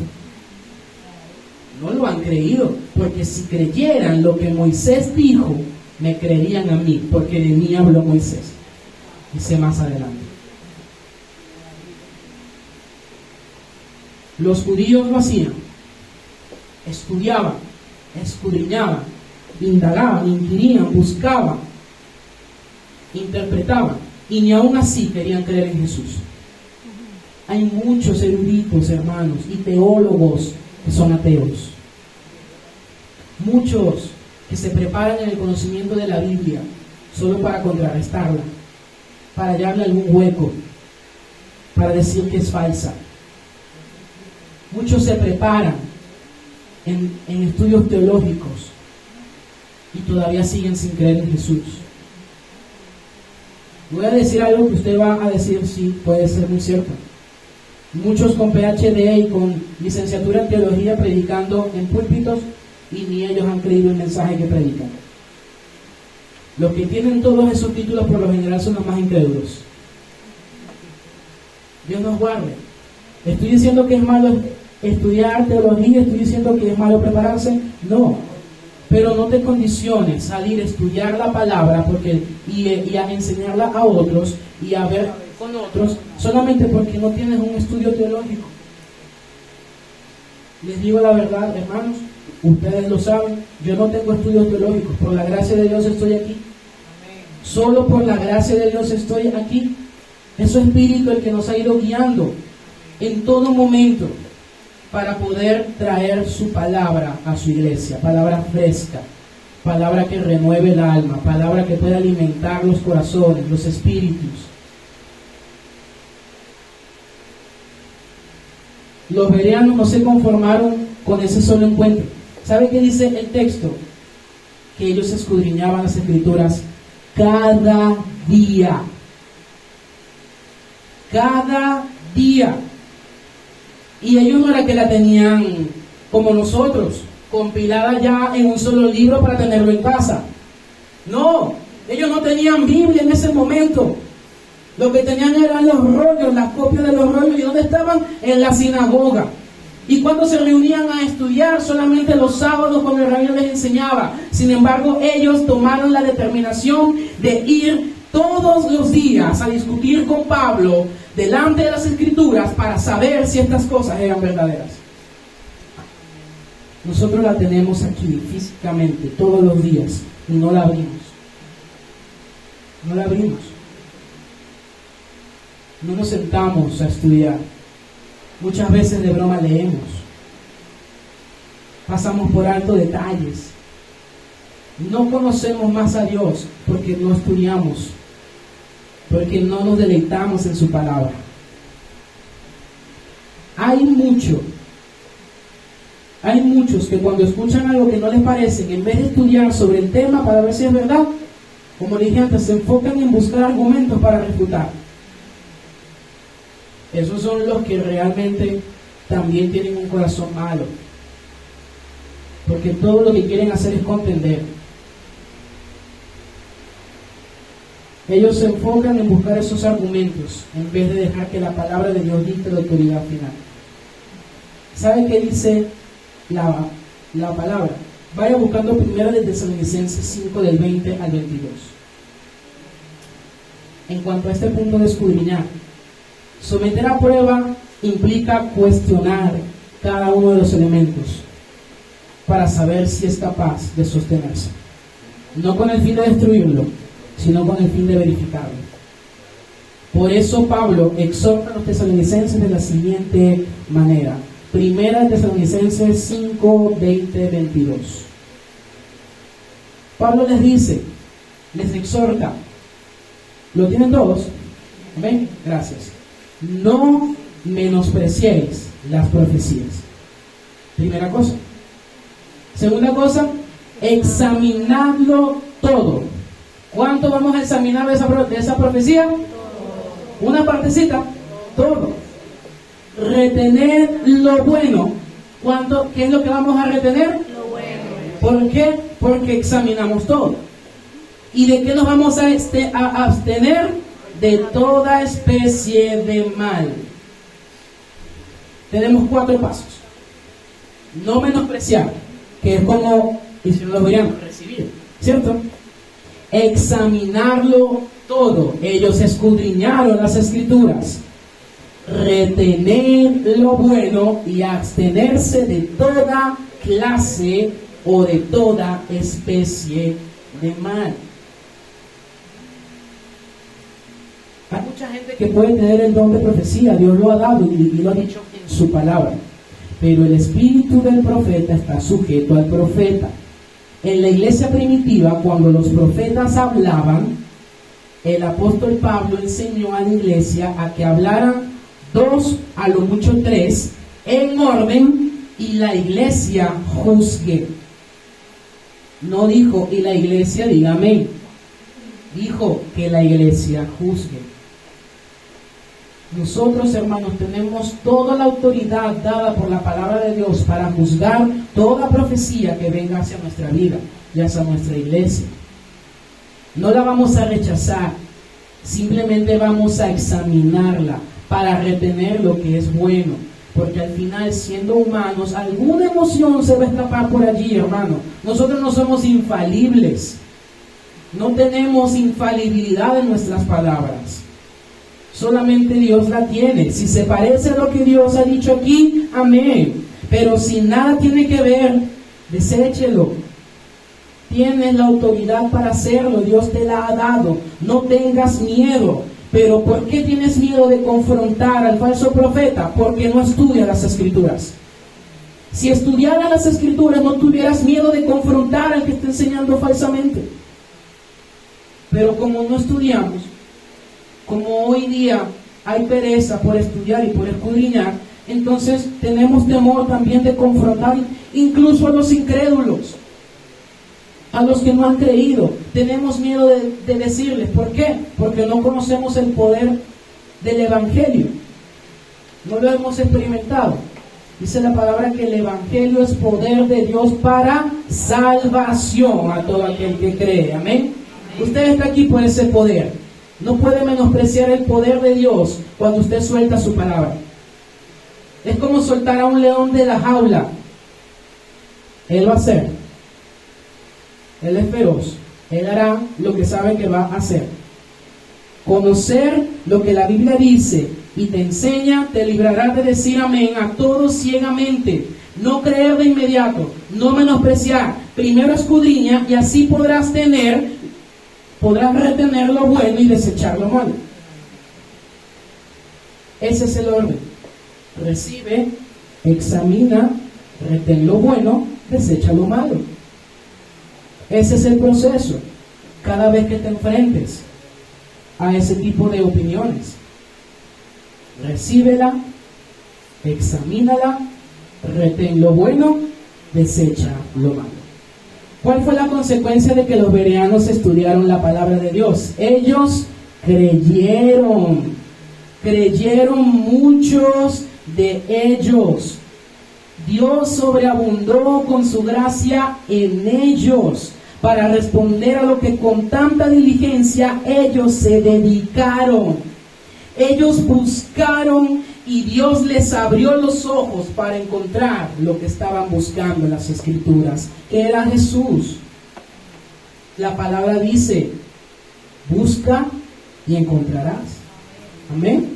No lo han creído, porque si creyeran lo que Moisés dijo, me creerían a mí, porque de mí habló Moisés. Dice más adelante. Los judíos lo hacían, estudiaban, escudriñaban, indagaban, inquirían, buscaban, interpretaban, y ni aún así querían creer en Jesús. Hay muchos eruditos, hermanos, y teólogos que son ateos. Muchos que se preparan en el conocimiento de la Biblia solo para contrarrestarla, para hallarle algún hueco, para decir que es falsa. Muchos se preparan en estudios teológicos y todavía siguen sin creer en Jesús. Voy a decir algo que usted va a decir sí, puede ser muy cierto. Muchos con PhD y con licenciatura en teología predicando en púlpitos y ni ellos han creído el mensaje que predican. Los que tienen todos esos títulos por lo general son los más incrédulos. Dios nos guarde. ¿Estoy diciendo que es malo estudiar teología? ¿Estoy diciendo que es malo prepararse? No. Pero no te condiciones a salir a estudiar la palabra y a enseñarla a otros y a ver con otros solamente porque no tienes un estudio teológico. Les digo la verdad, hermanos, ustedes lo saben, yo no tengo estudios teológicos, por la gracia de Dios estoy aquí. Solo por la gracia de Dios estoy aquí. Es su Espíritu el que nos ha ido guiando en todo momento para poder traer su palabra a su iglesia, palabra fresca, palabra que renueve el alma, palabra que pueda alimentar los corazones, los espíritus. Los bereanos no se conformaron con ese solo encuentro. ¿Sabe qué dice el texto? Que ellos escudriñaban las Escrituras cada día. Cada día. Y ellos no era que la tenían como nosotros, compilada ya en un solo libro para tenerlo en casa. No, ellos no tenían Biblia en ese momento. Lo que tenían eran los rollos, las copias de los rollos. ¿Y dónde estaban? En la sinagoga. Y cuando se reunían a estudiar, solamente los sábados cuando el rabino les enseñaba. Sin embargo, ellos tomaron la determinación de ir todos los días a discutir con Pablo delante de las Escrituras para saber si estas cosas eran verdaderas. Nosotros la tenemos aquí físicamente todos los días y no la abrimos. No la abrimos. No nos sentamos a estudiar. Muchas veces de broma leemos. Pasamos por alto detalles. No conocemos más a Dios porque no estudiamos, porque no nos deleitamos en su palabra. Hay muchos que cuando escuchan algo que no les parece, en vez de estudiar sobre el tema para ver si es verdad, como le dije antes, se enfocan en buscar argumentos para refutar. Esos son los que realmente también tienen un corazón malo, porque todo lo que quieren hacer es contender. Ellos se enfocan en buscar esos argumentos en vez de dejar que la palabra de Dios dicte la autoridad final. ¿Sabe qué dice la palabra? Vaya buscando primero de Tesalonicenses 5 del 20 al 22. En cuanto a este punto de escudriñar, someter a prueba implica cuestionar cada uno de los elementos para saber si es capaz de sostenerse. No con el fin de destruirlo, sino con el fin de verificarlo. Por eso Pablo exhorta a los tesalonicenses de la siguiente manera. Primera Tesalonicenses 5, 20, 22. Pablo les dice, les exhorta. ¿Lo tienen todos? ¿Ven? Gracias. No menospreciéis las profecías. Primera cosa. Segunda cosa, examinadlo todo. ¿Cuánto vamos a examinar de esa profecía? Todo. Una partecita. Todo. Retener lo bueno. ¿Qué es lo que vamos a retener? Lo bueno. ¿Por qué? Porque examinamos todo. ¿Y de qué nos vamos a abstener? De toda especie de mal. Tenemos 4 pasos. No menospreciar, que es como, y si no lo verían, recibir, ¿cierto? Examinarlo todo. Ellos escudriñaron las Escrituras. Retener lo bueno y abstenerse de toda clase o de toda especie de mal. Hay mucha gente que puede tener el don de profecía, Dios lo ha dado y lo ha dicho en su palabra. Pero el espíritu del profeta está sujeto al profeta. En la iglesia primitiva, cuando los profetas hablaban, el apóstol Pablo enseñó a la iglesia a que hablaran 2, a lo mucho 3, en orden, y la iglesia juzgue. No dijo, y la iglesia diga amén. Dijo que la iglesia juzgue. Nosotros, hermanos, tenemos toda la autoridad dada por la palabra de Dios para juzgar toda profecía que venga hacia nuestra vida y hacia nuestra iglesia. No la vamos a rechazar, simplemente vamos a examinarla para retener lo que es bueno, porque al final, siendo humanos, alguna emoción se va a escapar por allí, hermano. Nosotros no somos infalibles, no tenemos infalibilidad en nuestras palabras. Solamente Dios la tiene. Si se parece a lo que Dios ha dicho aquí, amén. Pero si nada tiene que ver, deséchelo. Tienes la autoridad para hacerlo, Dios te la ha dado. No tengas miedo. Pero ¿por qué tienes miedo de confrontar al falso profeta? Porque no estudias las Escrituras. Si estudiaras las Escrituras, no tuvieras miedo de confrontar al que está enseñando falsamente. Pero como no estudiamos, como hoy día hay pereza por estudiar y por escudriñar, entonces tenemos temor también de confrontar incluso a los incrédulos, a los que no han creído. Tenemos miedo de decirles. ¿Por qué? Porque no conocemos el poder del Evangelio. No lo hemos experimentado. Dice la palabra que el Evangelio es poder de Dios para salvación a todo aquel que cree. Amén. Usted está aquí por ese poder. No puede menospreciar el poder de Dios cuando usted suelta su palabra. Es como soltar a un león de la jaula. Él va a hacer. Él es feroz. Él hará lo que sabe que va a hacer. Conocer lo que la Biblia dice y te enseña, te librará de decir amén a todos ciegamente. No creer de inmediato, no menospreciar. Primero escudriña y así podrás retener lo bueno y desechar lo malo. Ese es el orden. Recibe, examina, retén lo bueno, desecha lo malo. Ese es el proceso. Cada vez que te enfrentes a ese tipo de opiniones, recíbela, examínala, retén lo bueno, desecha lo malo. ¿Cuál fue la consecuencia de que los bereanos estudiaron la palabra de Dios? Ellos creyeron muchos de ellos. Dios sobreabundó con su gracia en ellos para responder a lo que con tanta diligencia ellos se dedicaron. Ellos buscaron y Dios les abrió los ojos para encontrar lo que estaban buscando en las Escrituras, que era Jesús. La palabra dice, busca y encontrarás. Amén.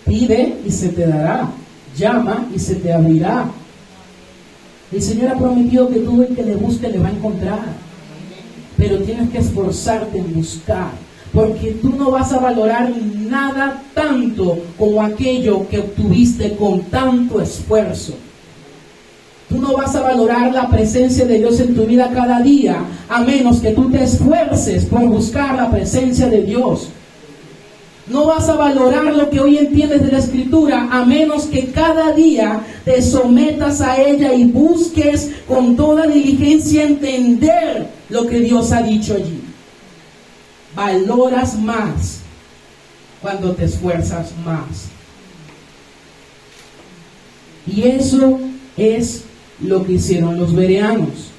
Pide y se te dará. Llama y se te abrirá. El Señor ha prometido que todo el que le busque le va a encontrar. Pero tienes que esforzarte en buscar. Porque tú no vas a valorar nada tanto como aquello que obtuviste con tanto esfuerzo. Tú no vas a valorar la presencia de Dios en tu vida cada día, a menos que tú te esfuerces por buscar la presencia de Dios. No vas a valorar lo que hoy entiendes de la Escritura, a menos que cada día te sometas a ella y busques con toda diligencia entender lo que Dios ha dicho allí. Valoras más cuando te esfuerzas más. Y eso es lo que hicieron los bereanos.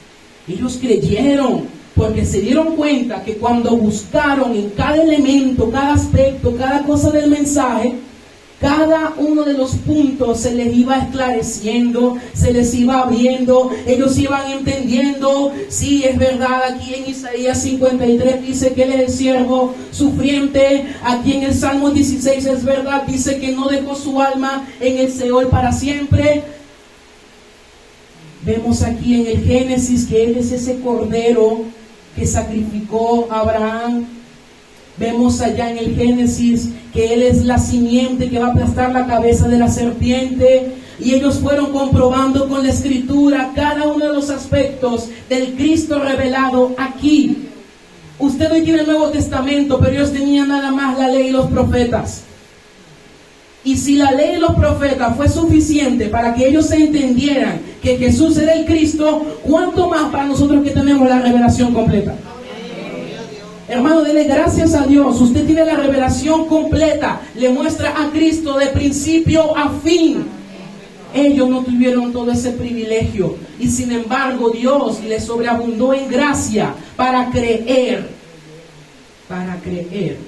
Ellos creyeron, porque se dieron cuenta que cuando buscaron en cada elemento, cada aspecto, cada cosa del mensaje, cada uno de los puntos se les iba esclareciendo, se les iba abriendo, ellos iban entendiendo. Sí, es verdad, aquí en Isaías 53 dice que él es el siervo sufriente, aquí en el Salmo 16 es verdad, dice que no dejó su alma en el Seol para siempre. Vemos aquí en el Génesis que él es ese cordero que sacrificó a Abraham Vemos allá en el Génesis que Él es la simiente que va a aplastar la cabeza de la serpiente. Y ellos fueron comprobando con la Escritura cada uno de los aspectos del Cristo revelado aquí. Usted hoy tiene el Nuevo Testamento, pero ellos tenían nada más la ley y los profetas. Y si la ley y los profetas fue suficiente para que ellos se entendieran que Jesús era el Cristo, ¿cuánto más para nosotros que tenemos la revelación completa? Hermano, dele gracias a Dios. Usted tiene la revelación completa. Le muestra a Cristo de principio a fin. Ellos no tuvieron todo ese privilegio. Y sin embargo, Dios les sobreabundó en gracia para creer. Para creer.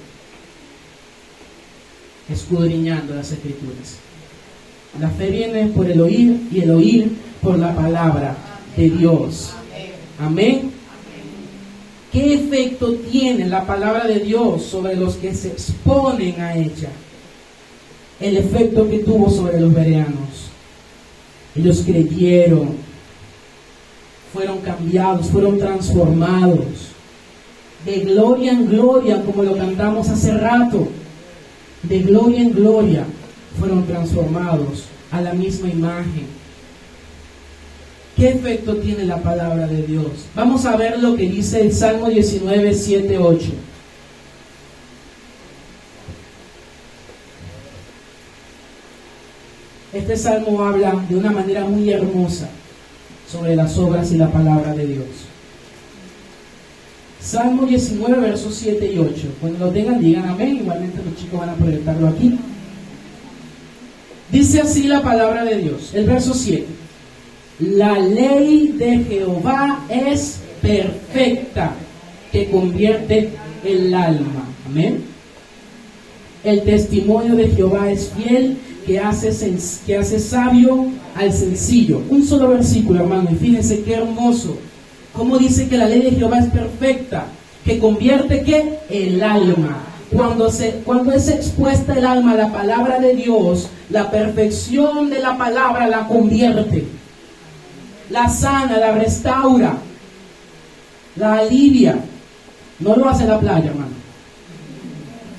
Escudriñando las Escrituras. La fe viene por el oír y el oír por la palabra de Dios. Amén. ¿Qué efecto tiene la palabra de Dios sobre los que se exponen a ella? El efecto que tuvo sobre los bereanos. Ellos creyeron, fueron cambiados, fueron transformados. De gloria en gloria, como lo cantamos hace rato. De gloria en gloria fueron transformados a la misma imagen. ¿Qué efecto tiene la palabra de Dios? Vamos a ver lo que dice el Salmo 19, 7, 8. Este salmo habla de una manera muy hermosa sobre las obras y la palabra de Dios. Salmo 19, versos 7 y 8. Cuando lo tengan, digan amén. Igualmente los chicos van a proyectarlo aquí. Dice así la palabra de Dios. El verso 7. La ley de Jehová es perfecta, que convierte el alma. Amén. El testimonio de Jehová es fiel, que hace sabio al sencillo. Un solo versículo, hermano, y fíjense qué hermoso. ¿Cómo dice que la ley de Jehová es perfecta? Que convierte, ¿qué? El alma. Cuando es expuesta el alma a la palabra de Dios, la perfección de la palabra la convierte. La sana, la restaura, la alivia. No lo hace la playa, hermano.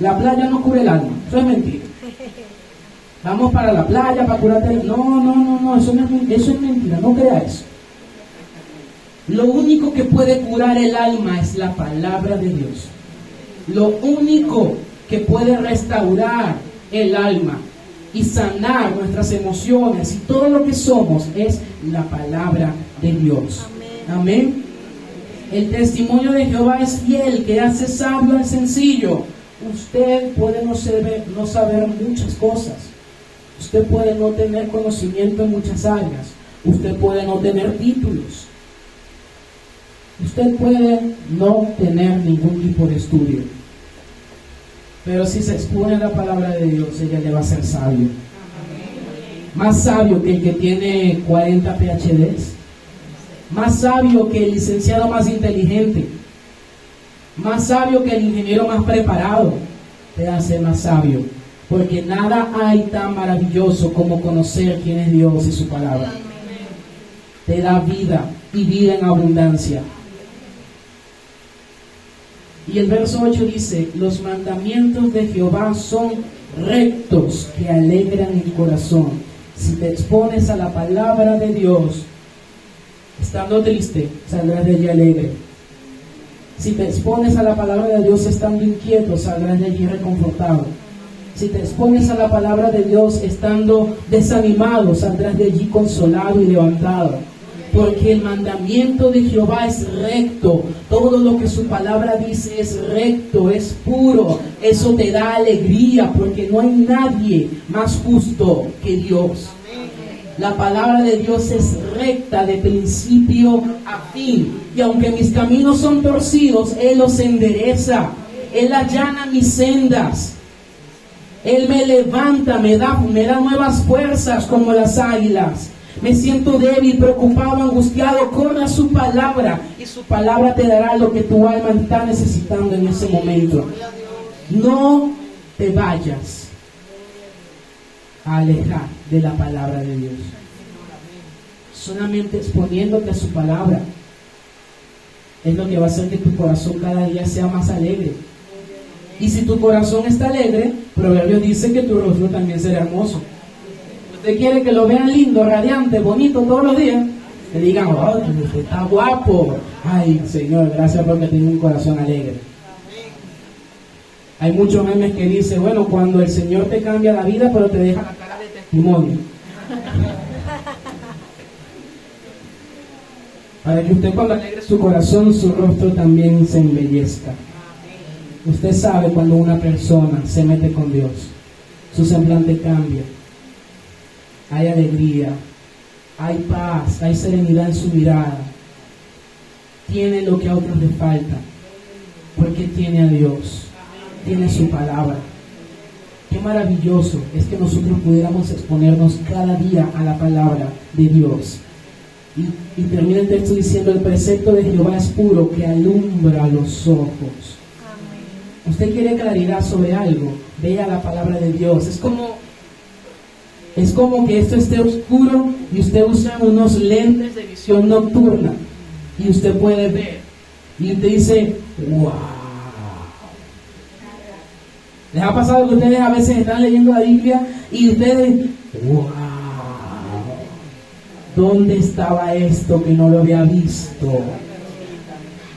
La playa no cura el alma. Eso es mentira. Vamos para la playa para curarte. No, eso es mentira. No crea eso. Lo único que puede curar el alma es la palabra de Dios. Lo único que puede restaurar el alma y sanar nuestras emociones y todo lo que somos es la palabra de Dios. Amén. El testimonio de Jehová es fiel, que hace sabio al sencillo. Usted puede no saber muchas cosas. Usted puede no tener conocimiento en muchas áreas. Usted puede no tener títulos. Usted puede no tener ningún tipo de estudio. Pero si se expone a la palabra de Dios, ella le va a ser sabio. Más sabio que el que tiene 40 PhDs. Más sabio que el licenciado más inteligente. Más sabio que el ingeniero más preparado. Te hace más sabio. Porque nada hay tan maravilloso como conocer quién es Dios y su palabra. Te da vida y vida en abundancia. Y el verso 8 dice: los mandamientos de Jehová son rectos, que alegran el corazón. Si te expones a la palabra de Dios, estando triste, saldrás de allí alegre. Si te expones a la palabra de Dios estando inquieto, saldrás de allí reconfortado. Si te expones a la palabra de Dios estando desanimado, saldrás de allí consolado y levantado. Porque el mandamiento de Jehová es recto. Todo lo que su palabra dice es recto, es puro. Eso te da alegría, porque no hay nadie más justo que Dios. La palabra de Dios es recta de principio a fin. Y aunque mis caminos son torcidos, Él los endereza. Él allana mis sendas. Él me levanta, me da nuevas fuerzas como las águilas. Me siento débil, preocupado, angustiado. Corre a su palabra y su palabra te dará lo que tu alma está necesitando en ese momento. No te vayas a alejar de la palabra de Dios. Solamente exponiéndote a su palabra es lo que va a hacer que tu corazón cada día sea más alegre. Y si tu corazón está alegre, Proverbios dice que tu rostro también será hermoso. Usted quiere que lo vean lindo, radiante, bonito todos los días. Que digan, oh, usted está guapo. Ay, Señor, gracias porque tengo un corazón alegre. Hay muchos memes que dicen, bueno, cuando el Señor te cambia la vida, pero te deja la cara de testimonio. Para que usted cuando alegre su corazón, su rostro también se embellezca. Usted sabe cuando una persona se mete con Dios, su semblante cambia. Hay alegría, hay paz, hay serenidad en su mirada. Tiene lo que a otros les falta, porque tiene a Dios, tiene su palabra. Qué maravilloso es que nosotros pudiéramos exponernos cada día a la palabra de Dios. Y termina el texto diciendo, el precepto de Jehová es puro, que alumbra los ojos. Amén. Usted quiere claridad sobre algo, vea la palabra de Dios. Es como que esto esté oscuro y usted usa unos lentes de visión nocturna y usted puede ver. Y usted dice, wow. ¿Les ha pasado que ustedes a veces están leyendo la Biblia y ustedes, wow, ¿dónde estaba esto que no lo había visto?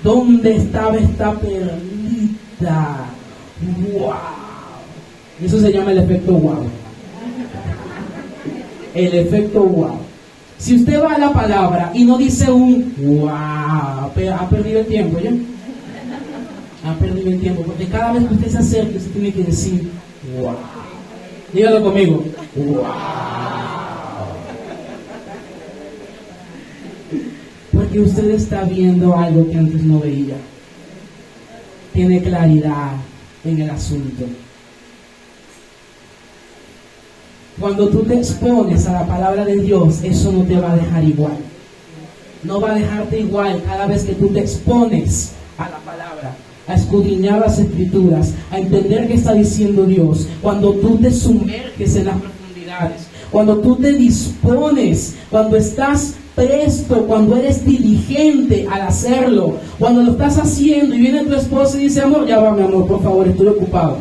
¿Dónde estaba esta perlita? ¡Wow! Eso se llama el efecto wow. El efecto wow. Si usted va a la palabra y no dice un wow, ha perdido el tiempo, ¿ya? Ha perdido el tiempo, porque cada vez que usted se acerque, usted tiene que decir wow. Dígalo conmigo. Wow. Porque usted está viendo algo que antes no veía. Tiene claridad en el asunto. Cuando tú te expones a la palabra de Dios, eso no te va a dejar igual. No va a dejarte igual cada vez que tú te expones a la palabra, a escudriñar las escrituras, a entender qué está diciendo Dios. Cuando tú te sumerges en las profundidades, cuando tú te dispones, cuando estás presto, cuando eres diligente al hacerlo, cuando lo estás haciendo y viene tu esposa y dice, amor, ya va mi amor, por favor, estoy ocupado,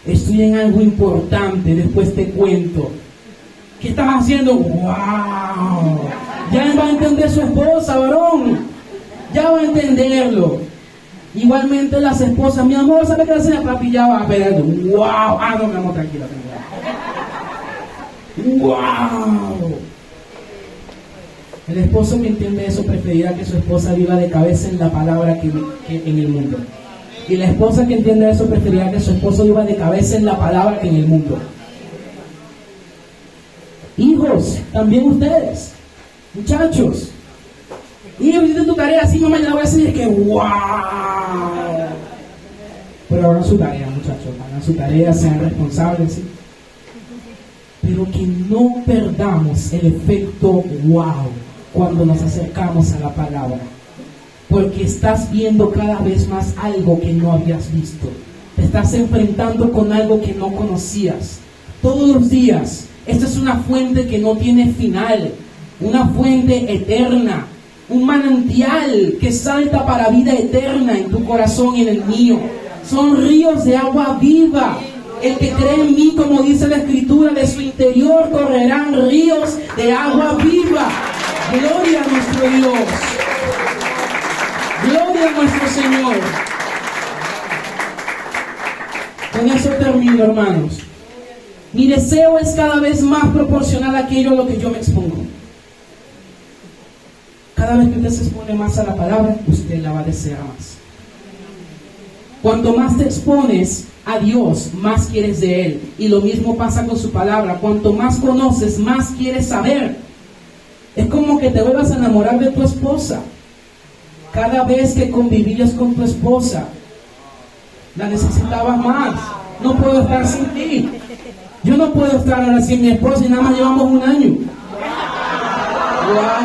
estoy en algo importante, después te cuento. ¿Qué estás haciendo? ¡Wow! Ya va a entender su esposa, varón, ya va a entenderlo. Igualmente las esposas, mi amor, ¿sabe qué hace? Papi, ya va a ver. ¡Wow! Ah, no, mi amor, tranquila. ¡Wow! El esposo que entiende eso preferirá que su esposa viva de cabeza en la palabra que en el mundo. Y la esposa que entiende eso preferirá que su esposo viva de cabeza en la palabra que en el mundo. Hijos, también ustedes, muchachos, hijos, hiciste tu tarea, así mamá, ya la voy a hacer, es que wow. Pero hagan su tarea, muchachos, hagan su tarea, sean responsables, ¿sí? Pero que no perdamos el efecto wow cuando nos acercamos a la palabra, porque estás viendo cada vez más algo que no habías visto, te estás enfrentando con algo que no conocías todos los días. Esta es una fuente que no tiene final, una fuente eterna, un manantial que salta para vida eterna en tu corazón y en el mío. Son ríos de agua viva. El que cree en mí, como dice la Escritura, de su interior correrán ríos de agua viva. Gloria a nuestro Dios. Gloria a nuestro Señor. Con eso termino, hermanos. Mi deseo es cada vez más proporcional a aquello a lo que yo me expongo. Cada vez que usted se expone más a la palabra, usted la va a desear más. Cuanto más te expones a Dios, más quieres de Él. Y lo mismo pasa con su palabra. Cuanto más conoces, más quieres saber. Es como que te vuelvas a enamorar de tu esposa. Cada vez que convivías con tu esposa, la necesitabas más. No puedo estar sin ti. Yo no puedo estar ahora sin mi esposa y nada más llevamos un año. ¡Wow!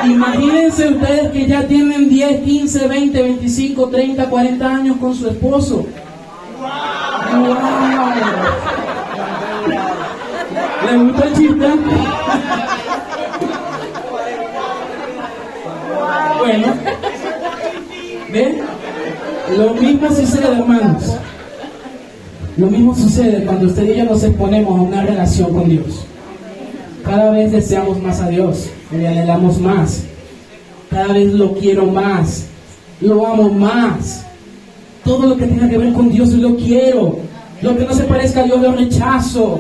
Imagínense ustedes que ya tienen 10, 15, 20, 25, 30, 40 años con su esposo. ¡Wow! ¿Les gustó el chiste? Bueno, Lo mismo sucede, hermanos. Lo mismo sucede cuando usted y yo nos exponemos a una relación con Dios. Cada vez deseamos más a Dios, le anhelamos más. Cada vez lo quiero más, lo amo más. Todo lo que tenga que ver con Dios lo quiero. Lo que no se parezca a Dios lo rechazo.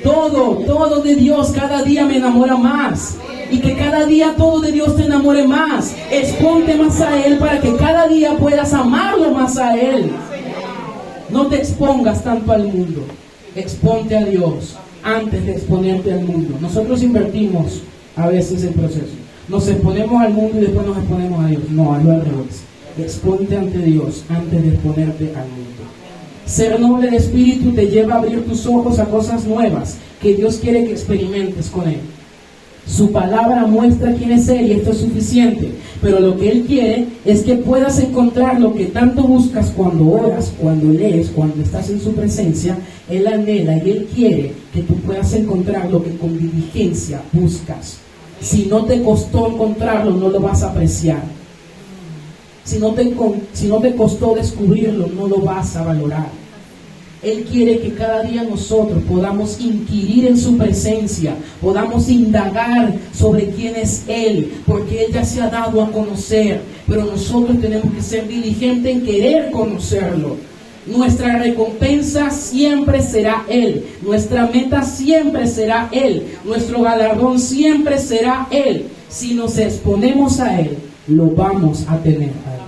Todo de Dios cada día me enamora más. Y que cada día todo de Dios te enamore más. Exponte más a Él para que cada día puedas amarlo más a Él. No te expongas tanto al mundo. Exponte a Dios antes de exponerte al mundo. Nosotros invertimos a veces el proceso. Nos exponemos al mundo y después nos exponemos a Dios. No, hazlo al revés. Exponte ante Dios antes de exponerte al mundo. Ser noble de espíritu te lleva a abrir tus ojos a cosas nuevas que Dios quiere que experimentes con Él. Su palabra muestra quién es Él y esto es suficiente. Pero lo que Él quiere es que puedas encontrar lo que tanto buscas cuando oras, cuando lees, cuando estás en su presencia. Él anhela y Él quiere que tú puedas encontrar lo que con diligencia buscas. Si no te costó encontrarlo, no lo vas a apreciar. Si no te costó descubrirlo, no lo vas a valorar. Él quiere que cada día nosotros podamos inquirir en su presencia, podamos indagar sobre quién es Él, porque Él ya se ha dado a conocer, pero nosotros tenemos que ser diligentes en querer conocerlo. Nuestra recompensa siempre será Él, nuestra meta siempre será Él, nuestro galardón siempre será Él. Si nos exponemos a Él, lo vamos a tener a Él.